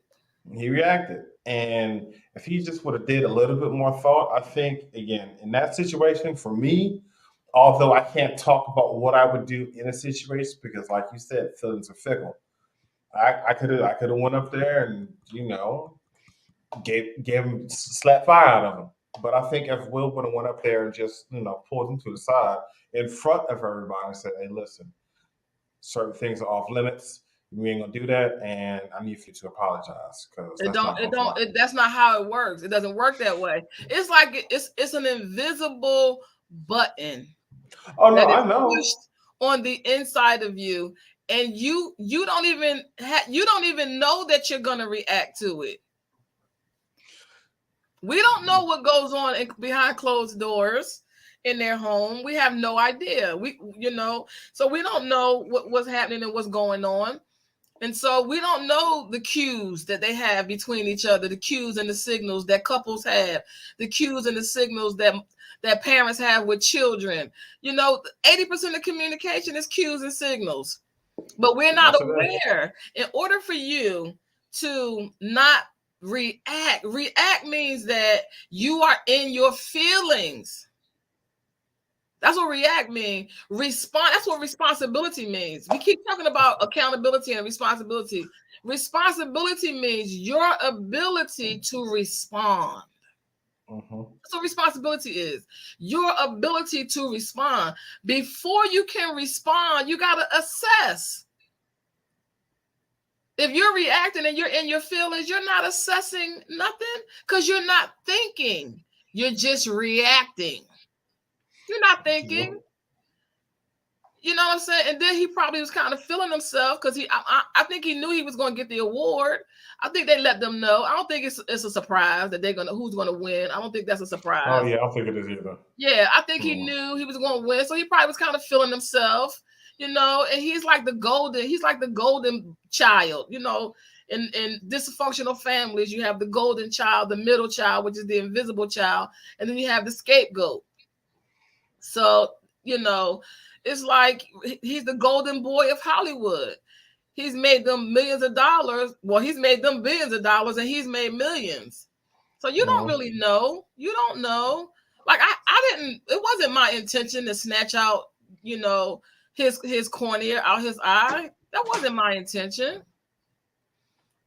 Speaker 3: He reacted. And if he just would have did a little bit more thought, I think again, in that situation, for me, although I can't talk about what I would do in a situation because like you said, feelings are fickle. I could have went up there and gave him slap fire out of him. But I think if Will would have went up there and just pulled him to the side in front of everybody and said, "Hey, listen, certain things are off limits. We ain't gonna do that, and I need you to apologize because
Speaker 2: It
Speaker 3: that's
Speaker 2: don't.
Speaker 3: not
Speaker 2: It
Speaker 3: gonna
Speaker 2: don't.
Speaker 3: fly."
Speaker 2: That's not how it works. It doesn't work that way. It's like it's an invisible button
Speaker 3: Oh no,
Speaker 2: that is
Speaker 3: I know.
Speaker 2: pushed on the inside of you, and you don't even you don't even know that you're gonna react to it. We don't know what goes on behind closed doors in their home. We have no idea. So we don't know what's happening and what's going on. And so we don't know the cues that they have between each other, the cues and the signals that couples have, the cues and the signals that parents have with children. 80% of communication is cues and signals, but we're not
Speaker 3: Yes, it is.
Speaker 2: aware. In order for you to not react means that you are in your feelings. That's what react means. Respond. That's what responsibility means. We keep talking about accountability and responsibility. Responsibility means your ability to respond.
Speaker 3: Mm-hmm.
Speaker 2: That's what responsibility is. Your ability to respond. Before you can respond, you got to assess. If you're reacting and you're in your feelings, you're not assessing nothing because you're not thinking. You're just reacting. You're not
Speaker 3: Yep.
Speaker 2: thinking. You know what I'm saying? And then he probably was kind of feeling himself because I think he knew he was going to get the award. I think they let them know. I don't think it's a surprise that who's going to win. I don't think that's a
Speaker 3: Oh
Speaker 2: surprise.
Speaker 3: yeah, I don't think it is either.
Speaker 2: Yeah, I think he
Speaker 3: Mm.
Speaker 2: knew he was going to win, so he probably was kind of feeling himself, And he's like the golden child, In dysfunctional families, you have the golden child, the middle child, which is the invisible child, and then you have the scapegoat. So, it's like he's the golden boy of Hollywood. He's made them millions of dollars. Well, he's made them billions of dollars, and he's made millions. So you don't
Speaker 3: Mm.
Speaker 2: really know. You don't know. Like I didn't. It wasn't my intention to snatch out, his cornea out his eye. That wasn't my intention.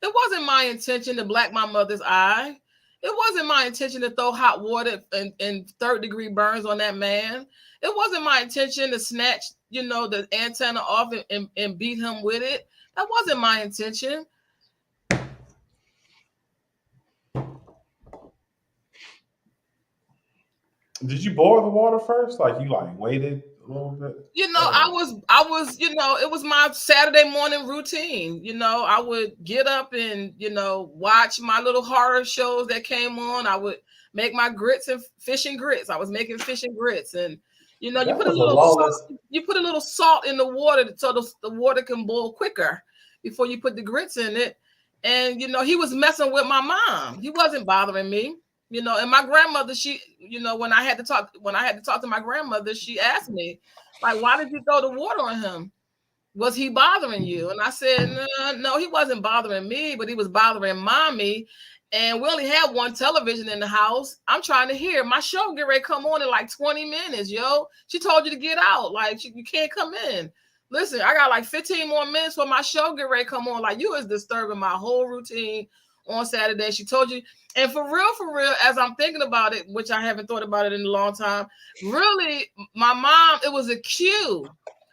Speaker 2: It wasn't my intention to black my mother's eye. It wasn't my intention to throw hot water and third-degree burns on that man. It wasn't my intention to snatch, the antenna off and beat him with it. That wasn't my intention.
Speaker 3: Did you boil the water first? Like you waited a little bit?
Speaker 2: It was my Saturday morning routine. I would get up and, watch my little horror shows that came on. I would make my grits and fish and grits. I was making fish and grits, and you
Speaker 3: That
Speaker 2: put a
Speaker 3: was a
Speaker 2: little salt,
Speaker 3: lawless.
Speaker 2: you put a little salt in the water so the water can boil quicker before you put the grits in it. And he was messing with my mom. He wasn't bothering me. And my grandmother, she, when I had to talk to my grandmother, she asked me, like, why did you throw the water on him? Was he bothering you? And I said, no, he wasn't bothering me, but he was bothering mommy. And we only had one television in the house. I'm trying to hear my show get ready to come on in like 20 minutes, yo. She told you to get out. Like, you can't come in. Listen, I got like 15 more minutes for my show get ready to come on. Like, you is disturbing my whole routine on Saturday. She told you. And for real, as I'm thinking about it, which I haven't thought about it in a long time, really, my mom, it was a cue.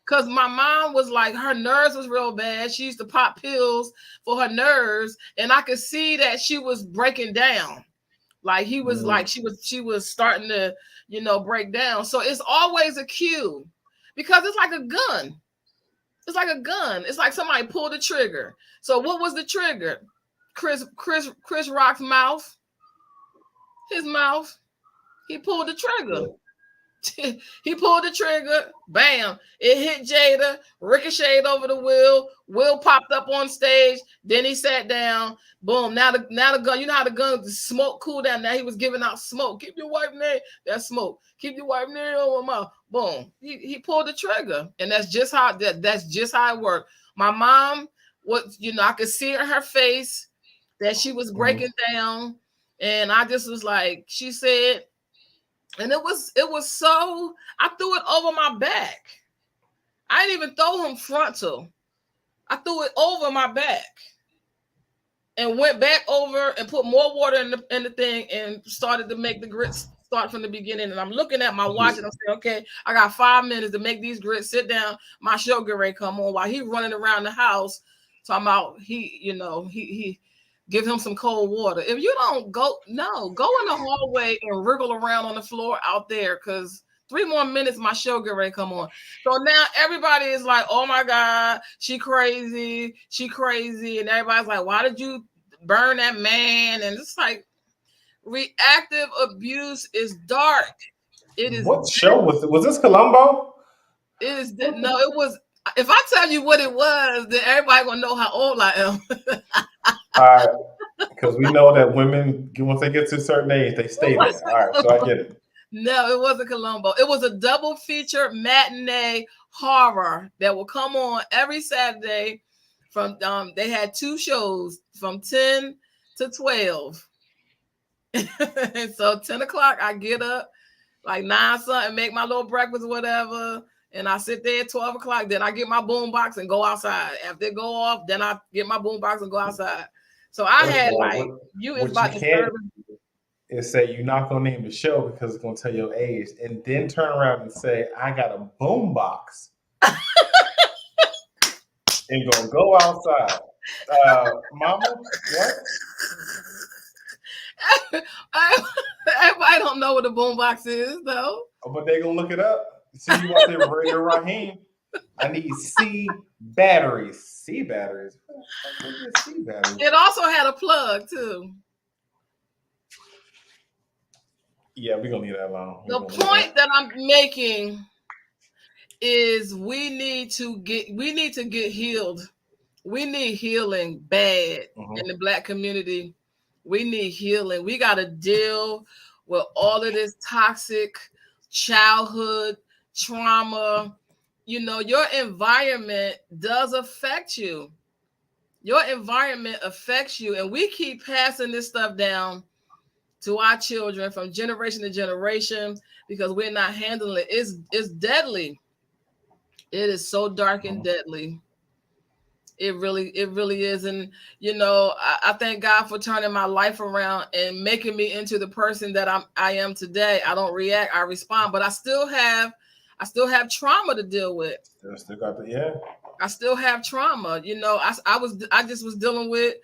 Speaker 2: Because my mom was like, her nerves was real bad. She used to pop pills for her nerves. And I could see that she was breaking down. Like he was like, she was starting to, break down. So it's always a cue because it's like a gun. It's like a gun. It's like somebody pulled the trigger. So what was the trigger? Chris Rock's mouth. His mouth. He pulled the trigger. He pulled the trigger. Bam! It hit Jada. Ricocheted over the Will. Will popped up on stage. Then he sat down. Boom! Now the gun. You know how the gun, the smoke cool down. Now he was giving out smoke. Keep your wife name. That's smoke. Keep your wife name on my mouth. Boom! He pulled the trigger, and that's just how it worked. My mom, I could see in her face that she was breaking down, and I just was like, she said. And it was so, I threw it over my back. I didn't even throw him frontal. I threw it over my back and went back over and put more water in the thing and started to make the grits start from the beginning. And I'm looking at my watch and I'm saying, okay, I got 5 minutes to make these grits. Sit down. My show get ready to come on while he running around the house talking about he give him some cold water. If you don't go in the hallway and wriggle around on the floor out there, because 3 more minutes, my show get ready to come on. So now everybody is like, oh my God, she crazy. And everybody's like, why did you burn that man? And it's like, reactive abuse is dark. It is.
Speaker 3: What show was this? Columbo?
Speaker 2: It is. No, it was. If I tell you what it was, then everybody gonna know how old I am.
Speaker 3: All right, because we know that women, once they get to a certain age, they stay there. All right, so I get it.
Speaker 2: No, it wasn't Columbo. It was a double feature matinee horror that will come on every Saturday. From they had 2 shows from 10 to 12. And so 10 o'clock, I get up like 9 something, make my little breakfast or whatever. And I sit there at 12 o'clock. Then I get my boom box and go outside. After they go off, then I get my boom box and go outside. So I had
Speaker 3: is say you're not gonna name the show because it's gonna tell your age, and then turn around and say I got a boom box and gonna go outside. Mama, what?
Speaker 2: Everybody don't know what a boom box is though.
Speaker 3: But they gonna look it up. See you out there, Radio Raheem. I need C batteries. C batteries. C batteries.
Speaker 2: It also had a plug too.
Speaker 3: Yeah, we're gonna leave that alone.
Speaker 2: The point that I'm making is we need to get healed. We need healing bad in the Black community. We need healing. We got to deal with all of this toxic childhood trauma. Your environment does affect you. Your environment affects you, and we keep passing this stuff down to our children from generation to generation because we're not handling it. It's deadly. It is so dark and deadly. It really is. And I thank God for turning my life around and making me into the person that I am today. I don't react, I respond, but I still have trauma to deal with. I still have trauma. I just was dealing with,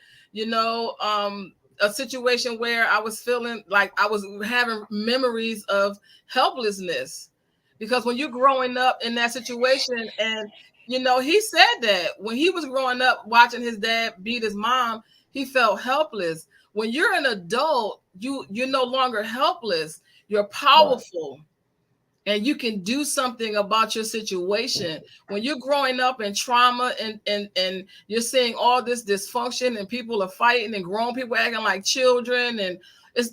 Speaker 2: a situation where I was feeling like I was having memories of helplessness, because when you're growing up in that situation, and he said that when he was growing up watching his dad beat his mom, he felt helpless. When you're an adult, you're no longer helpless. You're powerful. Right. And you can do something about your situation. When you're growing up in trauma and you're seeing all this dysfunction and people are fighting and grown people acting like children, and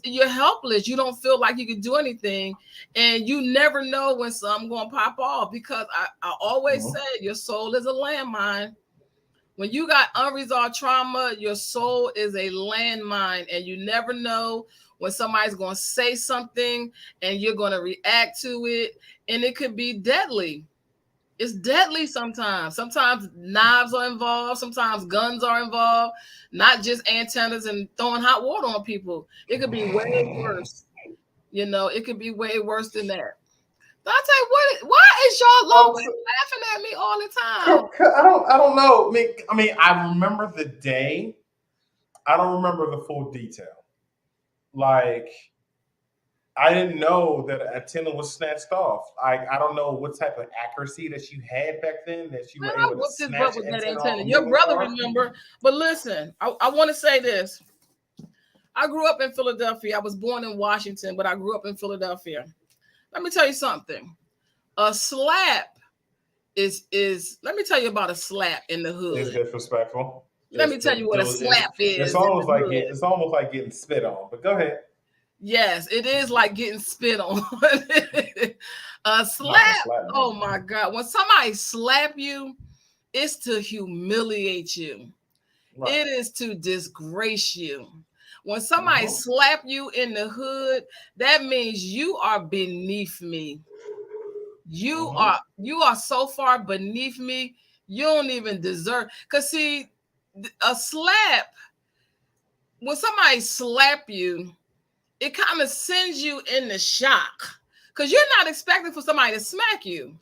Speaker 2: you're helpless. You don't feel like you can do anything. And you never know when something's going to pop off, because I always say your soul is a landmine. When you got unresolved trauma, your soul is a landmine, and you never know when somebody's going to say something and you're going to react to it, and it could be deadly. It's deadly sometimes. Sometimes knives are involved. Sometimes guns are involved, not just antennas and throwing hot water on people. It could be way worse. It could be way worse than that. Dante, why is y'all laughing at me all the time?
Speaker 3: I don't know. I mean, I remember the day. I don't remember the full detail. Like, I didn't know that a antenna was snatched off. I don't know what type of accuracy that you had back then that you
Speaker 2: Man,
Speaker 3: were
Speaker 2: I
Speaker 3: able to
Speaker 2: whooped his butt
Speaker 3: snatch
Speaker 2: with
Speaker 3: an
Speaker 2: that
Speaker 3: antenna off
Speaker 2: antenna.
Speaker 3: a
Speaker 2: Your
Speaker 3: moving
Speaker 2: brother
Speaker 3: car.
Speaker 2: remember, but listen, I want to say this. I grew up in Philadelphia. I was born in Washington, but I grew up in Philadelphia. Let me tell you something. A slap is let me tell you about a slap in the
Speaker 3: It's
Speaker 2: hood.
Speaker 3: disrespectful.
Speaker 2: Let me tell you what a slap
Speaker 3: It's
Speaker 2: is in the
Speaker 3: almost like
Speaker 2: hood.
Speaker 3: it's almost like getting spit on. But go ahead.
Speaker 2: Yes, it is like getting spit on. A
Speaker 3: Not gonna
Speaker 2: slap.
Speaker 3: slap me.
Speaker 2: Oh my God. When somebody slap you, it's to humiliate you.
Speaker 3: Right.
Speaker 2: It is to disgrace you. When somebody slap you in the hood, that means you are beneath me. You are so far beneath me. You don't even deserve. Cause see, a slap, when somebody slap you, it kind of sends you into shock. Cause you're not expecting for somebody to smack you.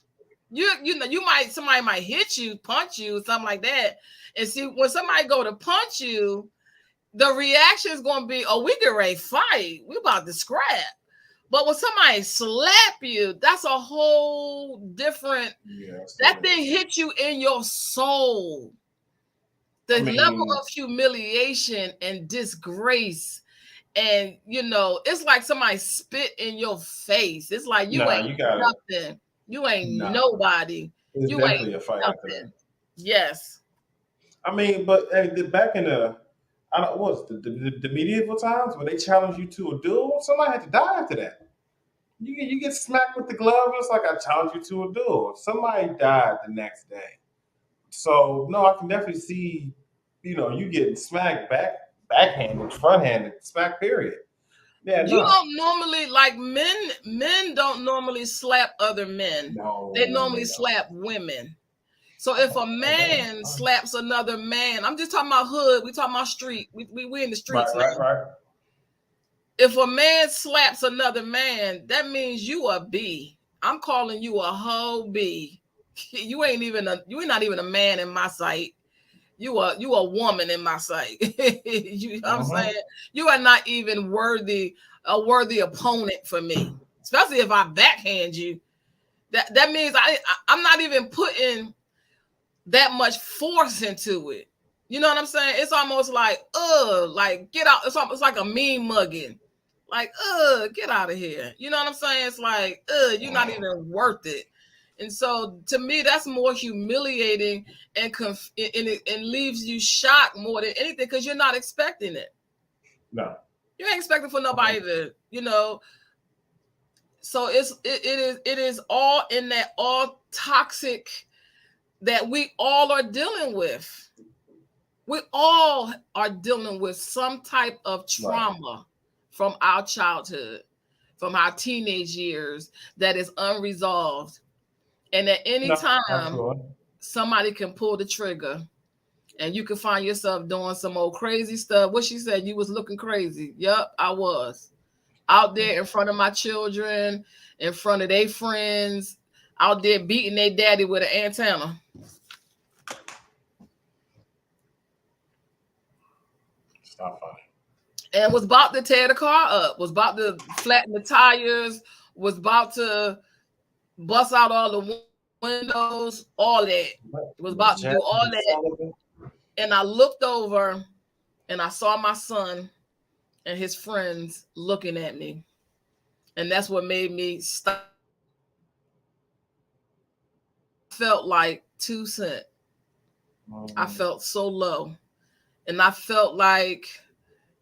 Speaker 2: You know, somebody might hit you, punch you, something like that. And see, when somebody go to punch you, the reaction is going to be, oh, we get ready to fight. We about to scrap. But when somebody slap you, that's a whole different, that thing hits you in your soul. The level of humiliation and disgrace. And, you know, it's like somebody spit in your face. It's like you ain't nothing. You ain't nobody.
Speaker 3: It's
Speaker 2: You
Speaker 3: definitely
Speaker 2: ain't
Speaker 3: a fight after that.
Speaker 2: nothing. Yes.
Speaker 3: I mean, but back in I don't what's the medieval times when they challenged you to a duel, somebody had to die after that. You get smacked with the glove, it's like I challenged you to a duel. Somebody died the next day. So no, I can definitely see, you getting smacked backhanded, front-handed, smack period. Yeah,
Speaker 2: You
Speaker 3: no.
Speaker 2: don't normally like men don't normally slap other men.
Speaker 3: No,
Speaker 2: They normally
Speaker 3: they don't.
Speaker 2: slap women. So if a man slaps another man, I'm just talking about hood, we talking about street. We in the streets now.
Speaker 3: Right.
Speaker 2: If a man slaps another man, that means you a B. I'm calling you a whole B. You ain't not even a man in my sight. You a woman in my sight. You know what I'm saying? You are not even a worthy opponent for me. Especially if I backhand you. That means I'm not even putting that much force into it. You know what I'm saying? It's almost like, like get out. It's almost like a mean mugging. Like, get out of here. You know what I'm saying? It's like, you're not even worth it. And so to me, that's more humiliating and it leaves you shocked more than anything because you're not expecting it.
Speaker 3: No.
Speaker 2: You ain't expecting for nobody to, so it is all in that all toxic that we all are dealing with. We all are dealing with some type of trauma from our childhood, from our teenage years that is unresolved. And at any time, somebody can pull the trigger and you can find yourself doing some old crazy stuff. What she said, you was looking crazy. Yep, I was. Out there in front of my children, in front of their friends, out there beating their daddy with an antenna.
Speaker 3: It's not funny.
Speaker 2: And was about to tear the car up, was about to flatten the tires, was about to bust out all the windows, all that. Was about to do all that. And I looked over and I saw my son and his friends looking at me. And that's what made me stop. Felt like 2 cents. I felt so low. And I felt like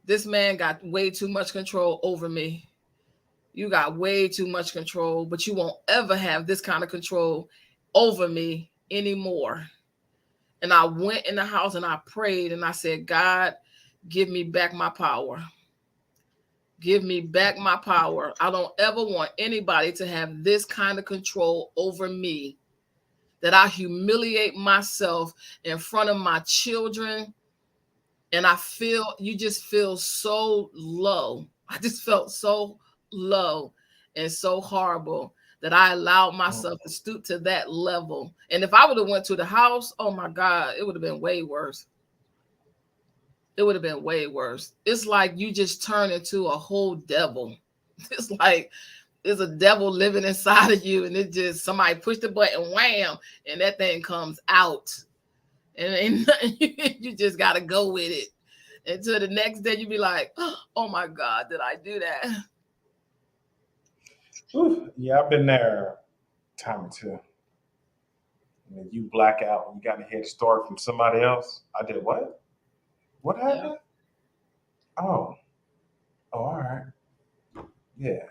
Speaker 2: this man got way too much control over me. You got way too much control, but you won't ever have this kind of control over me anymore. And I went in the house and I prayed and I said, God, give me back my power. Give me back my power. I don't ever want anybody to have this kind of control over me, that I humiliate myself in front of my children. And you just feel so low. I just felt so low and so horrible that I allowed myself to stoop to that level. And if I would have went to the house, oh my God, it would have been way worse. It would have been way worse. It's like you just turn into a whole devil. It's like there's a devil living inside of you, and it just somebody push the button, wham, and that thing comes out, and ain't nothing, you just gotta go with it until the next day you be like, oh my God, did I do that?
Speaker 3: Ooh, yeah, I've been there time or two. And you black out and you got to hear the story from somebody else. I did what? What
Speaker 2: Yeah.
Speaker 3: happened? Oh, oh, all right. Yeah.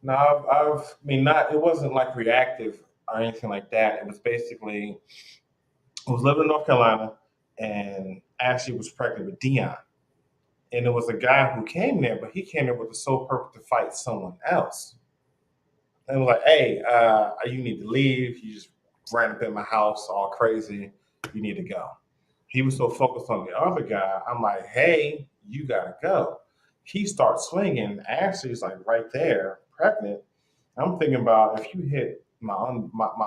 Speaker 3: No, I mean, not. It wasn't like reactive or anything like that. It was basically, I was living in North Carolina, and Ashley was pregnant with Dion, and it was a guy who came there, but he came there with the sole purpose to fight someone else. And was like, "Hey, you need to leave. You just ran up in my house all crazy. You need to go." He was so focused on the other guy. I'm like, "Hey, you gotta go." He starts swinging. Ashley's like right there, pregnant. I'm thinking about if you hit my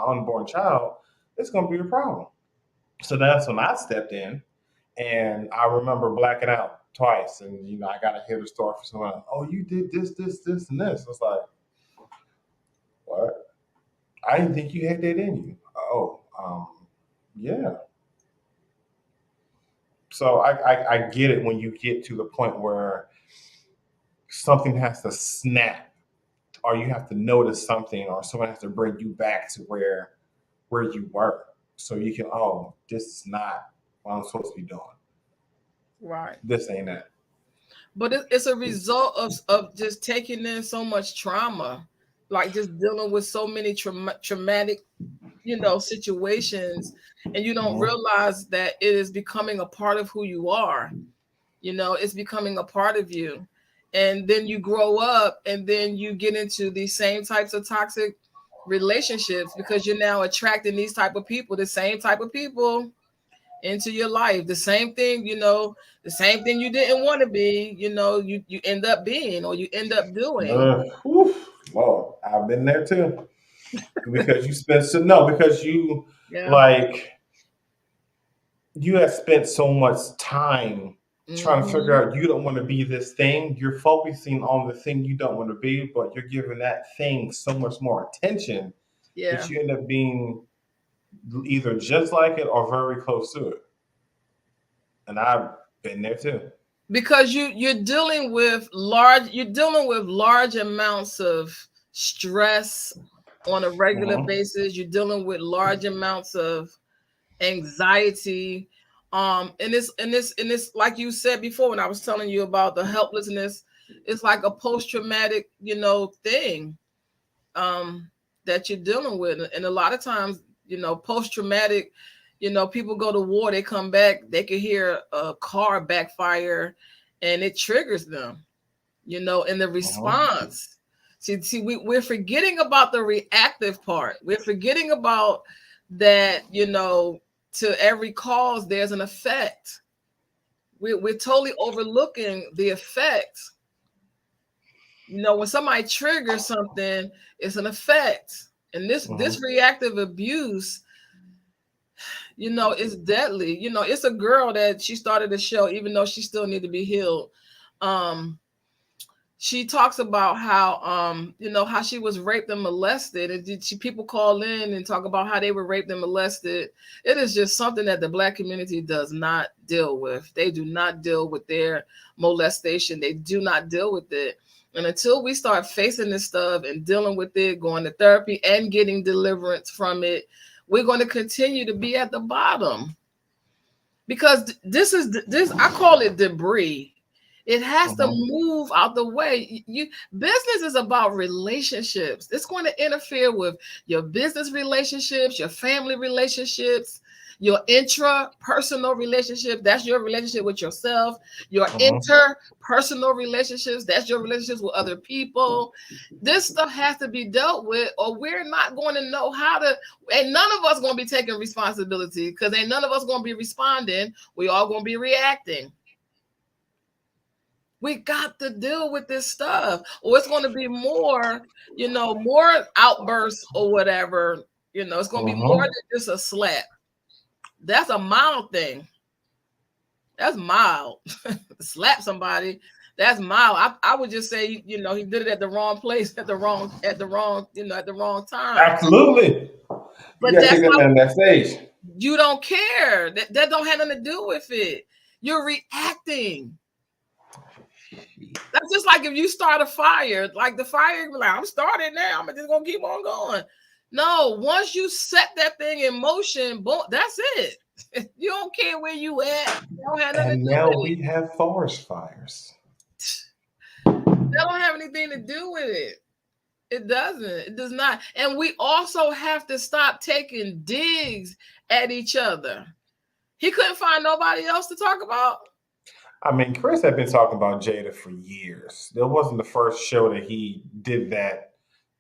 Speaker 3: unborn child, it's gonna be a problem. So that's when I stepped in, and I remember blacking out twice. And I got to hear the story from someone else. Oh, you did this, this, this, and this. It's like, what? I didn't think you had that in you. Oh, yeah. So I get it when you get to the point where something has to snap, or you have to notice something, or someone has to bring you back to where you were, so you can, oh, this is not what I'm supposed to be doing.
Speaker 2: Right.
Speaker 3: This ain't it.
Speaker 2: But it's a result of just taking in so much trauma, like just dealing with so many traumatic, situations, and you don't
Speaker 3: Mhm.
Speaker 2: realize that it is becoming a part of who you are. It's becoming a part of you. And then you grow up, and then you get into these same types of toxic relationships because you're now attracting these type of people, the same type of people into your life. The same thing, the same thing you didn't want to be, you end up being, or you end up doing.
Speaker 3: Whew, Lord, I've been there too. Because you spent so no, because you
Speaker 2: Yeah.
Speaker 3: like you have spent so much time trying to figure
Speaker 2: Hmm.
Speaker 3: out you don't want to be this thing. You're focusing on the thing you don't want to be, but you're giving that thing so much more attention that
Speaker 2: Yeah.
Speaker 3: you end up being either just like it or very close to it. And I've been there too.
Speaker 2: Because you're dealing with large amounts of stress on a regular
Speaker 3: Hmm.
Speaker 2: basis. You're dealing with large amounts of anxiety. And it's like you said before when I was telling you about the helplessness, it's like a post-traumatic, thing, um that you're dealing with. And a lot of times, post-traumatic, people go to war, they come back, they could hear a car backfire, and it triggers them, in the
Speaker 3: Hmm.
Speaker 2: response. See, we're forgetting about the reactive part. We're forgetting about that, to every cause there's an effect. We're totally overlooking the effect. When somebody triggers something, it's an effect. And this
Speaker 3: Hmm.
Speaker 2: reactive abuse, is deadly. It's a girl that she started a show, even though she still need to be healed. Um, she talks about how how she was raped and molested, and people call in and talk about how they were raped and molested. It is just something that the Black community does not deal with. They do not deal with their molestation. They do not deal with it. And until we start facing this stuff and dealing with it, going to therapy and getting deliverance from it, we're going to continue to be at the bottom, because this I call it debris. It has to
Speaker 3: Hmm.
Speaker 2: move out the way. Business is about relationships. It's going to interfere with your business relationships, your family relationships, your intrapersonal relationship. That's your relationship with yourself. Your
Speaker 3: Hmm.
Speaker 2: interpersonal relationships. That's your relationships with other people. This stuff has to be dealt with, or we're not going to know how to. And none of us going to be taking responsibility, because ain't none of us going to be responding. We all going to be reacting. We got to deal with this stuff, or it's going to be more, more outbursts or whatever. It's going to be more
Speaker 3: Hmm.
Speaker 2: than just a slap. That's a mild thing. That's mild. Slap somebody. That's mild. I would just say, you know, he did it at the wrong place at the wrong time.
Speaker 3: Absolutely.
Speaker 2: But
Speaker 3: You gotta
Speaker 2: that's
Speaker 3: take that man backstage.
Speaker 2: you don't care. That don't have nothing to do with it. You're reacting. That's just like if you start a fire, like the fire, like I'm starting now. I'm just gonna keep on going. No, once you set that thing in motion, boom, that's it. You don't care where you at. You don't have nothing
Speaker 3: And
Speaker 2: to do
Speaker 3: now
Speaker 2: with
Speaker 3: we
Speaker 2: it.
Speaker 3: have forest fires.
Speaker 2: That don't have anything to do with it. It doesn't. It does not. And we also have to stop taking digs at each other. He couldn't find nobody else to talk about.
Speaker 3: I mean, Chris had been talking about Jada for years. That wasn't the first show that he did that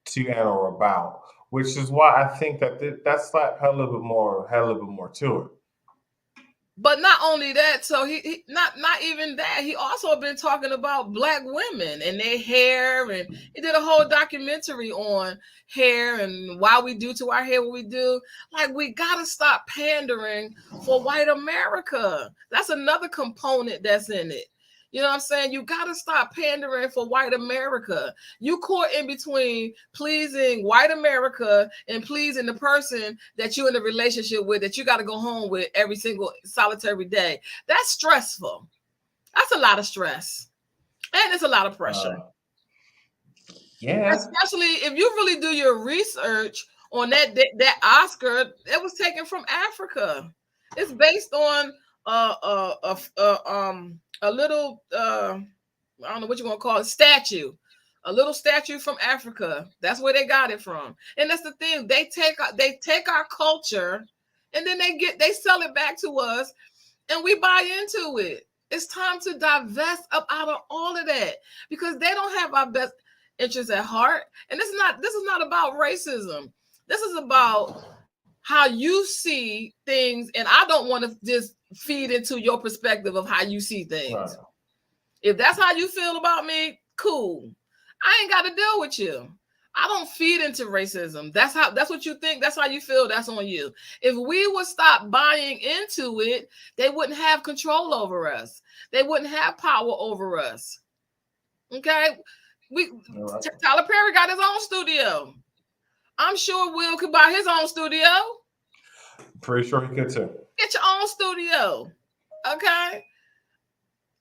Speaker 3: to and or about, which is why I think that that's like had a little bit more to it.
Speaker 2: But not only that, so he not even that. He also been talking about Black women and their hair, and he did a whole documentary on hair and why we do to our hair what we do. Like, we gotta stop pandering for white America. That's another component that's in it. You know what I'm saying? You got to stop pandering for white America. You caught in between pleasing white America and pleasing the person that you're in a relationship with, that you got to go home with every single solitary day. That's stressful. That's a lot of stress. And it's a lot of pressure.
Speaker 3: Yeah.
Speaker 2: Especially if you really do your research on that Oscar, it was taken from Africa. It's based on a little I don't know what you want to call it, statue, a little statue from Africa. That's where they got it from. And that's the thing, they take our culture and then they sell it back to us and we buy into it. It's time to divest up out of all of that because they don't have our best interests at heart. And this is not about racism. This is about how you see things, and I don't want to just feed into your perspective of how you see things. Right. If that's how you feel about me, cool. I ain't got to deal with you. I don't feed into racism. That's what you think. That's how you feel. That's on you. If we would stop buying into it, they wouldn't have control over us. They wouldn't have power over us. Okay? Right. Tyler Perry got his own studio. I'm sure Will could buy his own studio.
Speaker 3: Pretty sure he could too.
Speaker 2: Get your own studio. Okay?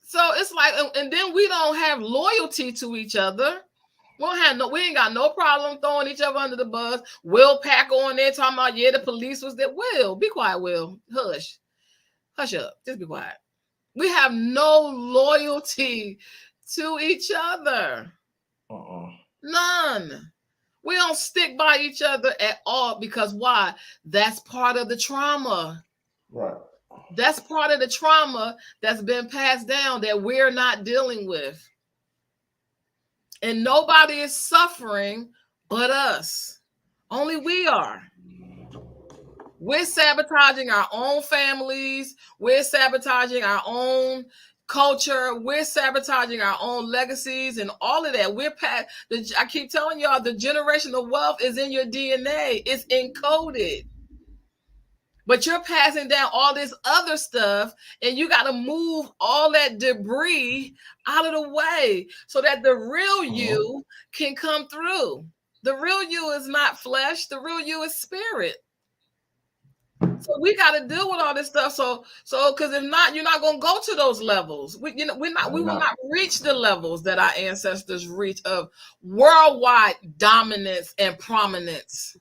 Speaker 2: So it's like, and then we don't have loyalty to each other. We ain't got no problem throwing each other under the bus. Will Packer on there talking about, yeah, the police was there. Will, be quiet, Will. Hush. Hush up. Just be quiet. We have no loyalty to each other. None. We don't stick by each other at all because why? That's part of the trauma.
Speaker 3: Right.
Speaker 2: That's part of the trauma that's been passed down that we're not dealing with. And nobody is suffering but us. Only we are. We're sabotaging our own families. We're sabotaging our own culture. We're sabotaging our own legacies and all of that. I keep telling y'all, the generational wealth is in your DNA. It's encoded. But you're passing down all this other stuff, and you got to move all that debris out of the way so that the real you can come through. The real you is not flesh. The real you is spirit. So we got to deal with all this stuff. So because if not, you're not going to go to those levels. We will not reach the levels that our ancestors reach of worldwide dominance and prominence.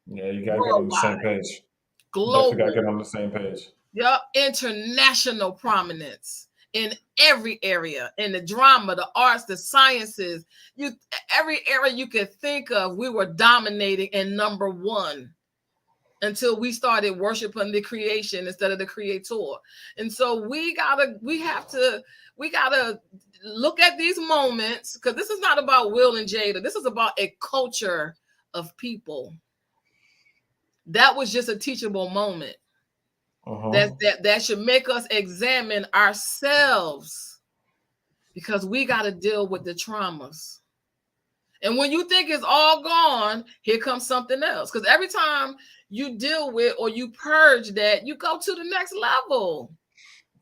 Speaker 3: Yeah, you got to get on the same page.
Speaker 2: Global.
Speaker 3: You got to get on the same page.
Speaker 2: Yep, international prominence in every area, in the drama, the arts, the sciences. Every area you could think of, we were dominating and number one. Until we started worshiping the creation instead of the creator. And so we gotta look at these moments, because this is not about Will and Jada. This is about a culture of people. That was just a teachable moment. That should make us examine ourselves, because we got to deal with the traumas. And when you think it's all gone, here comes something else. Because every time you deal with or you purge that, you go to the next level.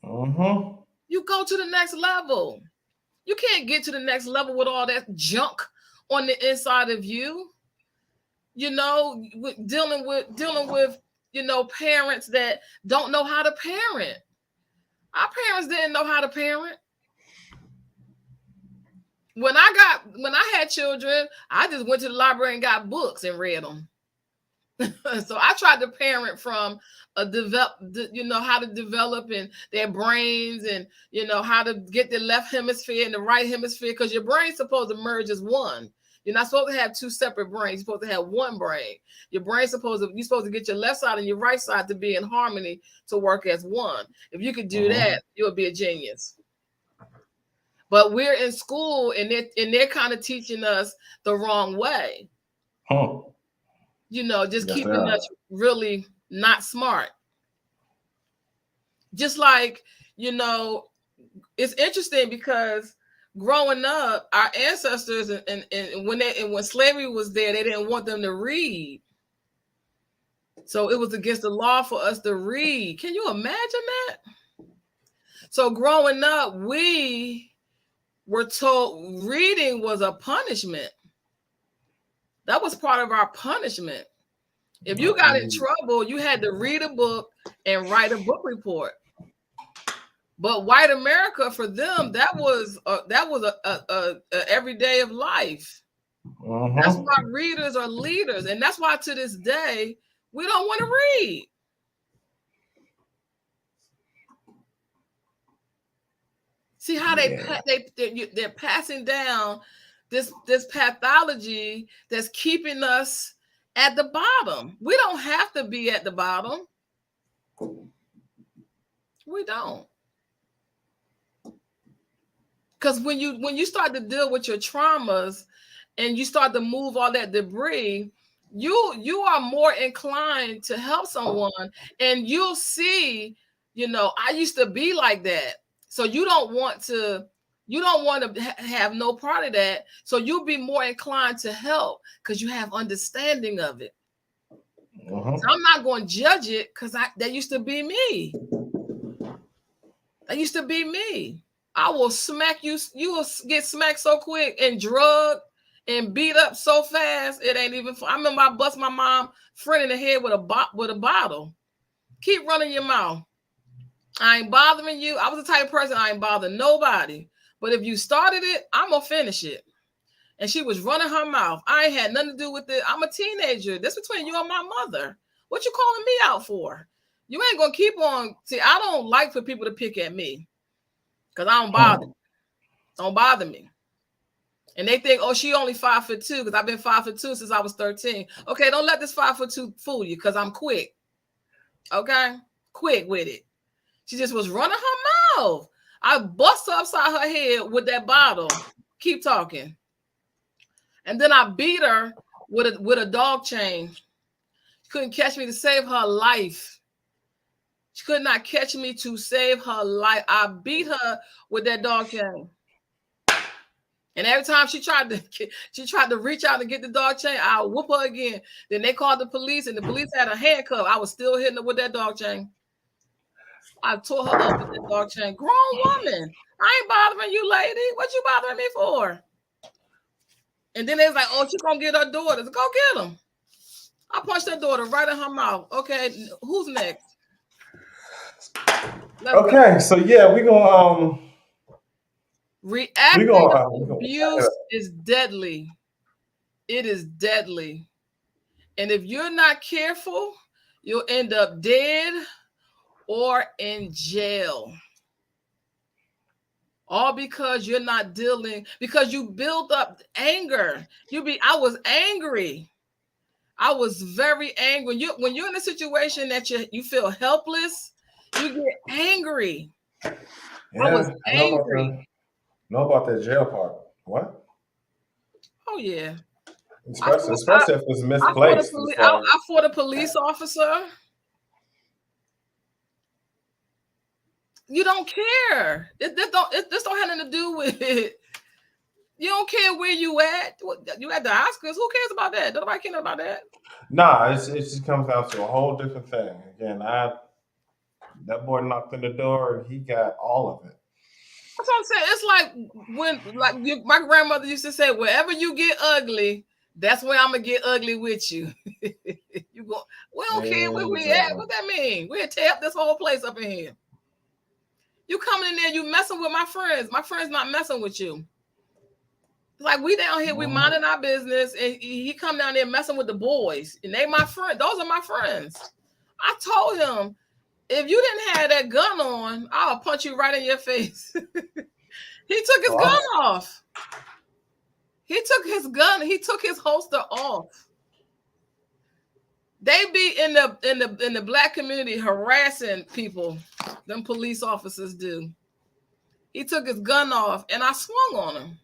Speaker 2: You go to the next level. You can't get to the next level with all that junk on the inside of you. You know, dealing with parents that don't know how to parent. Our parents didn't know how to parent. When I had children, I just went to the library and got books and read them. So I tried to parent from how to develop in their brains, and how to get the left hemisphere and the right hemisphere, because your brain's supposed to merge as one. You're not supposed to have two separate brains. You're supposed to have one brain. Your brain's supposed to get your left side and your right side to be in harmony, to work as one. If you could do that, you would be a genius. But we're in school and they're kind of teaching us the wrong way. Just keeping us really not smart. Just like, it's interesting because growing up, our ancestors and when slavery was there, they didn't want them to read. So it was against the law for us to read. Can you imagine that? So growing up, we were told reading was a punishment. That was part of our punishment. If you got in trouble, you had to read a book and write a book report. But white America, for them, that was a everyday of life. That's why readers are leaders, and that's why to this day we don't want to read. See how they're passing down this pathology that's keeping us at the bottom. We don't have to be at the bottom. We don't. Because when you start to deal with your traumas and you start to move all that debris, you are more inclined to help someone, and you'll see, I used to be like that. So you don't want to have no part of that. So you'll be more inclined to help because you have understanding of it. So I'm not going to judge it because that used to be me. That used to be me. I will smack you. You will get smacked so quick and drugged and beat up so fast. It ain't even fun. I remember I bust my mom friend in the head with a bottle. Keep running your mouth. I ain't bothering you. I was the type of person, I ain't bothering nobody. But if you started it, I'm going to finish it. And she was running her mouth. I ain't had nothing to do with it. I'm a teenager. That's between you and my mother. What you calling me out for? You ain't going to keep on. See, I don't like for people to pick at me because I don't bother. Don't bother me. And they think, oh, she only 5'2" because I've been 5'2" since I was 13. Okay, don't let this 5'2" fool you because I'm quick. Okay? Quick with it. She just was running her mouth. I bust her upside her head with that bottle. Keep talking. And then I beat her with a dog chain. She couldn't catch me to save her life. She could not catch me to save her life. I beat her with that dog chain. And every time she tried to reach out and get the dog chain, I'll whoop her again. Then they called the police, and the police had a handcuff. I was still hitting her with that dog chain. I tore her up with that dog chain. Grown woman. I ain't bothering you, lady. What you bothering me for? And then they was like, oh, she's going to get her daughters. Go get them. I punched her daughter right in her mouth. Okay, who's next?
Speaker 3: Okay, so yeah, we're going to...
Speaker 2: Reactive abuse is deadly. It is deadly. And if you're not careful, you'll end up dead or in jail. All because you're not dealing, because you build up anger. I was angry. I was very angry. When you're in a situation that you feel helpless, you get angry.
Speaker 3: Yeah,
Speaker 2: I was angry.
Speaker 3: Know about that jail part. What?
Speaker 2: Oh, yeah.
Speaker 3: Especially if it's misplaced.
Speaker 2: I fought a police officer. You don't care. This don't have nothing to do with it. You don't care where you at. You at the Oscars. Who cares about that? Nobody cares about that.
Speaker 3: Nah, it just comes down to a whole different thing. Again, that boy knocked on the door and he got all of it.
Speaker 2: That's what I'm saying. It's like when, like my grandmother used to say, "Wherever you get ugly, that's where I'm gonna get ugly with you." You go. We don't care where we at.
Speaker 3: Exactly.
Speaker 2: What that mean? We'll tear up this whole place up in here. You coming in there, you messing with my friends. My friends not messing with you. Like we down here, we minding our business, and he come down there messing with the boys, and they my friend. Those are my friends. I told him, if you didn't have that gun on, I'll punch you right in your face. He took his gun off. He took his gun. He took his holster off. They be in the black community harassing people. Them police officers do. He took his gun off, and I swung on him.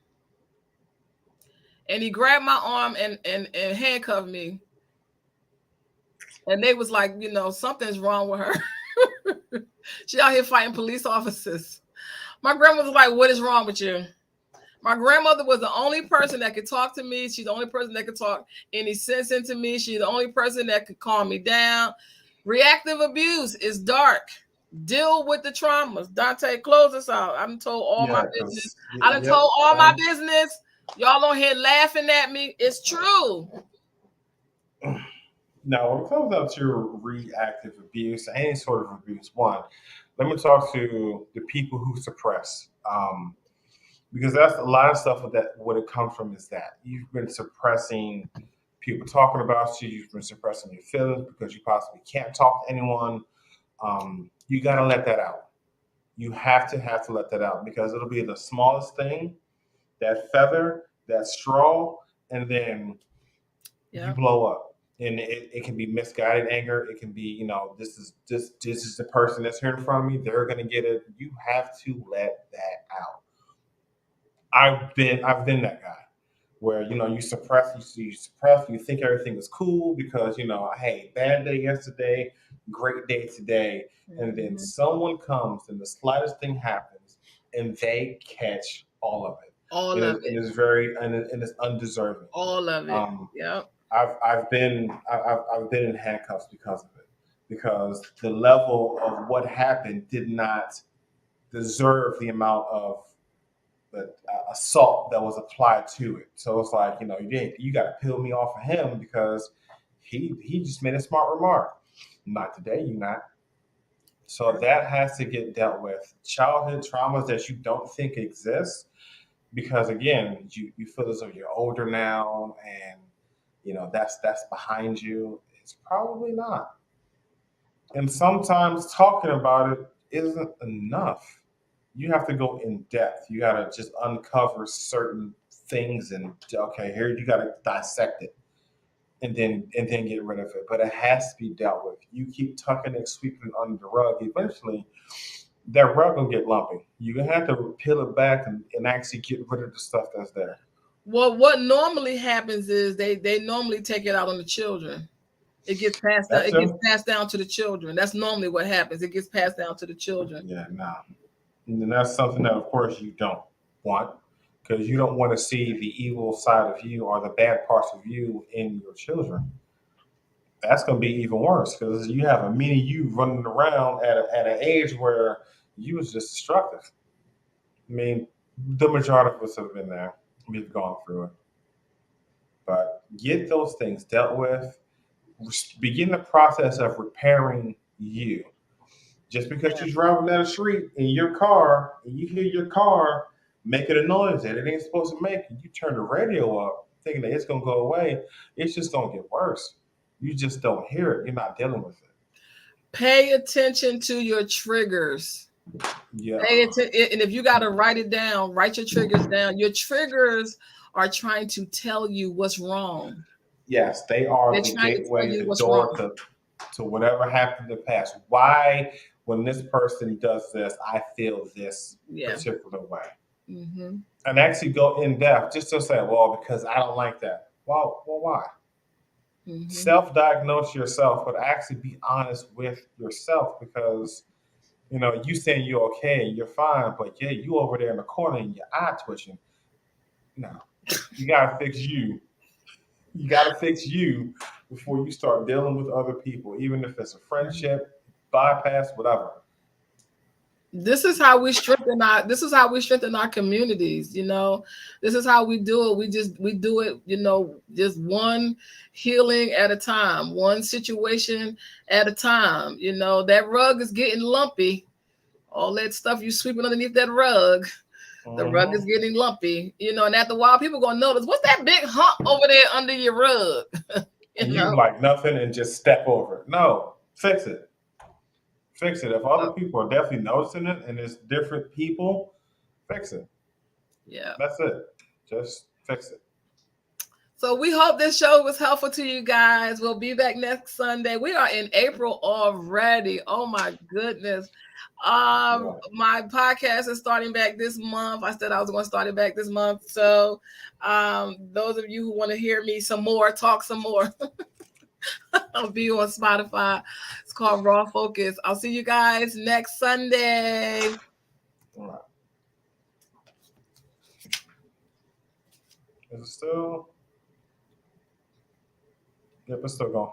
Speaker 2: And he grabbed my arm and handcuffed me. And they was like, something's wrong with her. She out here fighting police officers. My grandmother was like, what is wrong with you? My grandmother was the only person that could talk to me. She's the only person that could talk any sense into me. She's the only person that could calm me down. Reactive abuse is dark. Deal with the traumas. Dante, close us out. I done told all my business. I done told all my business. Y'all on here laughing at me. It's true.
Speaker 3: Now, when it comes down to reactive abuse, any sort of abuse, one, let me talk to the people who suppress. Because that's a lot of stuff with that. What it comes from is that you've been suppressing people talking about you. You've been suppressing your feelings because you possibly can't talk to anyone. You got to let that out. You have to let that out because it'll be the smallest thing, that feather, that straw, and then you blow up. And it can be misguided anger. It can be, this is the person that's here in front of me. They're gonna get it. You have to let that out. I've been that guy where you suppress, you think everything is cool because hey, bad day yesterday, great day today, and then someone comes and the slightest thing happens and they catch all of it. And it's very and it's undeserving.
Speaker 2: All of it. Yep.
Speaker 3: I've been in handcuffs because of it, because the level of what happened did not deserve the amount of the assault that was applied to it. So it's like you got to peel me off of him because he just made a smart remark. Not today, you not. So that has to get dealt with. Childhood traumas that you don't think exist, because again, you feel as though you're older now and that's behind you. It's probably not. And sometimes talking about it isn't enough. You have to go in depth. You got to just uncover certain things and okay, here you got to dissect it and then get rid of it. But it has to be dealt with. You keep tucking and sweeping it under the rug. Eventually, that rug will get lumpy. You're gonna have to peel it back and actually get rid of the stuff that's there.
Speaker 2: Well, what normally happens is they normally take it out on the children. It gets passed down. It gets passed down to the children. That's normally what happens. It gets passed down to the children.
Speaker 3: Yeah, nah. And that's something that, of course, you don't want, because you don't want to see the evil side of you or the bad parts of you in your children. That's going to be even worse because you have a mini you running around at an age where you was just destructive. I mean, the majority of us have been there. We've gone through it. But get those things dealt with. Begin the process of repairing you. Just because you're driving down the street in your car and you hear your car making a noise that it ain't supposed to make, and you turn the radio up thinking that it's going to go away, it's just going to get worse. You just don't hear it. You're not dealing with it.
Speaker 2: Pay attention to your triggers.
Speaker 3: Yeah.
Speaker 2: And if you got to write it down, write your triggers down. Your triggers are trying to tell you what's wrong.
Speaker 3: Yes, they are the gateway, the door to whatever happened in the past. Why, when this person does this, I feel this particular way.
Speaker 2: Mm-hmm.
Speaker 3: And actually go in depth just to say, well, because I don't like that. Well, why? Mm-hmm. Self-diagnose yourself, but actually be honest with yourself, because you saying you're okay, you're fine, but yeah, you over there in the corner and your eye twitching. No, you gotta fix you. You gotta fix you before you start dealing with other people, even if it's a friendship, bypass, whatever.
Speaker 2: This is how we strengthen our communities, you know. This is how we do it. We do it, you know, just one healing at a time, one situation at a time. You know, that rug is getting lumpy. All that stuff you sweeping underneath that rug, the rug is getting lumpy, you know, and after a while people gonna notice, what's that big hump over there under your rug?
Speaker 3: And you like nothing and just step over it. No, fix it. Fix it. If other people are definitely noticing it and it's different people, fix it.
Speaker 2: Yeah.
Speaker 3: That's it. Just fix it.
Speaker 2: So we hope this show was helpful to you guys. We'll be back next Sunday. We are in April already. Oh my goodness. My podcast is starting back this month. I said I was going to start it back this month. So those of you who want to hear me some more, talk some more, I'll be on Spotify. It's called Raw Focus. I'll see you guys next Sunday.
Speaker 3: All right. Is it still? Yep, it's still going.